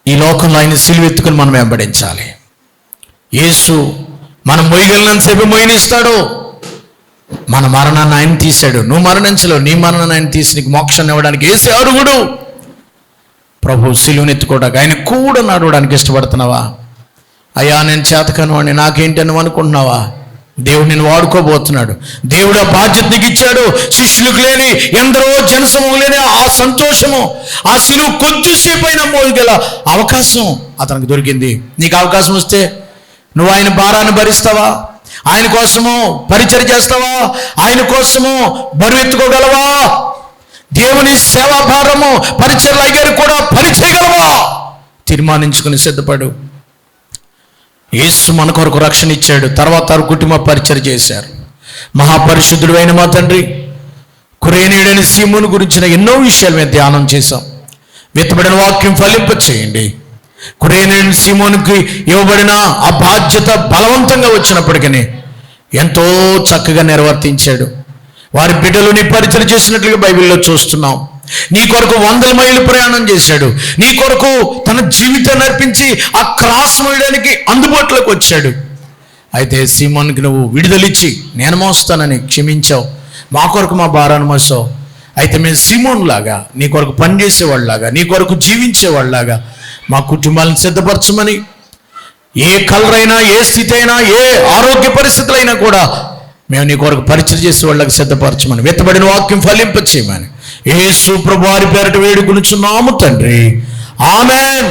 ఈ లోకంలో ఆయన సిలువ ఎత్తుకుని మనం వెంబడించాలి. యేసు మనం మోయగలిగినంతసేపు మోయనిస్తాడు. మన మరణాన్ని ఆయన తీశాడు. నువ్వు మరణించలేవు. నీ మరణాన్ని ఆయన తీసి నీకు మోక్షాన్ని ఇవ్వడానికి యేసే అర్హుడు. ప్రభు సిలువను ఎత్తుకోవడానికి, ఆయన కూడా నడవడానికి ఇష్టపడుతున్నావా? అయ్యా నేను చేతకాను అని నాకేంటి అని అనుకుంటున్నావా? దేవుడు నేను వాడుకోబోతున్నాడు. దేవుడు ఆ బాధ్యత నీకు ఇచ్చాడు. శిష్యులకు లేని, ఎందరో జనసమూహం లేని ఆ సంతోషము, ఆ సిలువ కొద్దిసేపు అయినా మోయగల అవకాశం అతనికి దొరికింది. నీకు అవకాశం వస్తే నువ్వు ఆయన భారాన్ని భరిస్తావా? ఆయన కోసము పరిచయం చేస్తావా? ఆయన కోసము బరువు ఎత్తుకోగలవా? దేవుని సేవాభారము పరిచర్లు అయ్యారు కూడా పరిచయగలవా? తీర్మానించుకుని సిద్ధపడు. యేసు మన కొరకు రక్షణ ఇచ్చాడు, తర్వాత కుటుంబ పరిచయం చేశారు. మహాపరిశుద్ధుడు అయిన మా తండ్రి, కురేనీయుడైన సీమోను గురించిన ఎన్నో విషయాలు మేము ధ్యానం చేశాం. వెతబడిన వాక్యం ఫలింప చేయండి. కురేనీయుడైన సీమోనుకి ఇవ్వబడిన ఆ బాధ్యత బలవంతంగా వచ్చినప్పటికీ ఎంతో చక్కగా నిర్వర్తించాడు. వారి బిడ్డలు నీ పరిచయం చేసినట్లుగా బైబిల్లో చూస్తున్నాం. నీ కొరకు 100 మైళ్ళు ప్రయాణం చేశాడు. నీ కొరకు తన జీవితాన్ని అర్పించి ఆ క్రాస్ మోయడానికి అందుబాటులోకి వచ్చాడు. అయితే సీమోన్కి నువ్వు విడుదలిచ్చి నేను మోస్తానని క్షమించావు. మా కొరకు మా భారాన్ని మోసావు. అయితే మేము సీమోన్ లాగా నీ కొరకు పనిచేసేవాళ్ళలాగా, నీ కొరకు జీవించేవాళ్ళలాగా మా కుటుంబాలను సిద్ధపరచమని, ఏ కలర్ అయినా, ఏ స్థితి అయినా, ఏ ఆరోగ్య పరిస్థితులైనా కూడా మేము నీ కొరకు పరిచయం చేసే వాళ్ళకి సిద్ధపరచమని, వెతబడిన వాక్యం ఫలింపచేయమని యేసు ప్రభువారి పేరిట వేడుకొనుచున్నాము తండ్రి. ఆమేన్.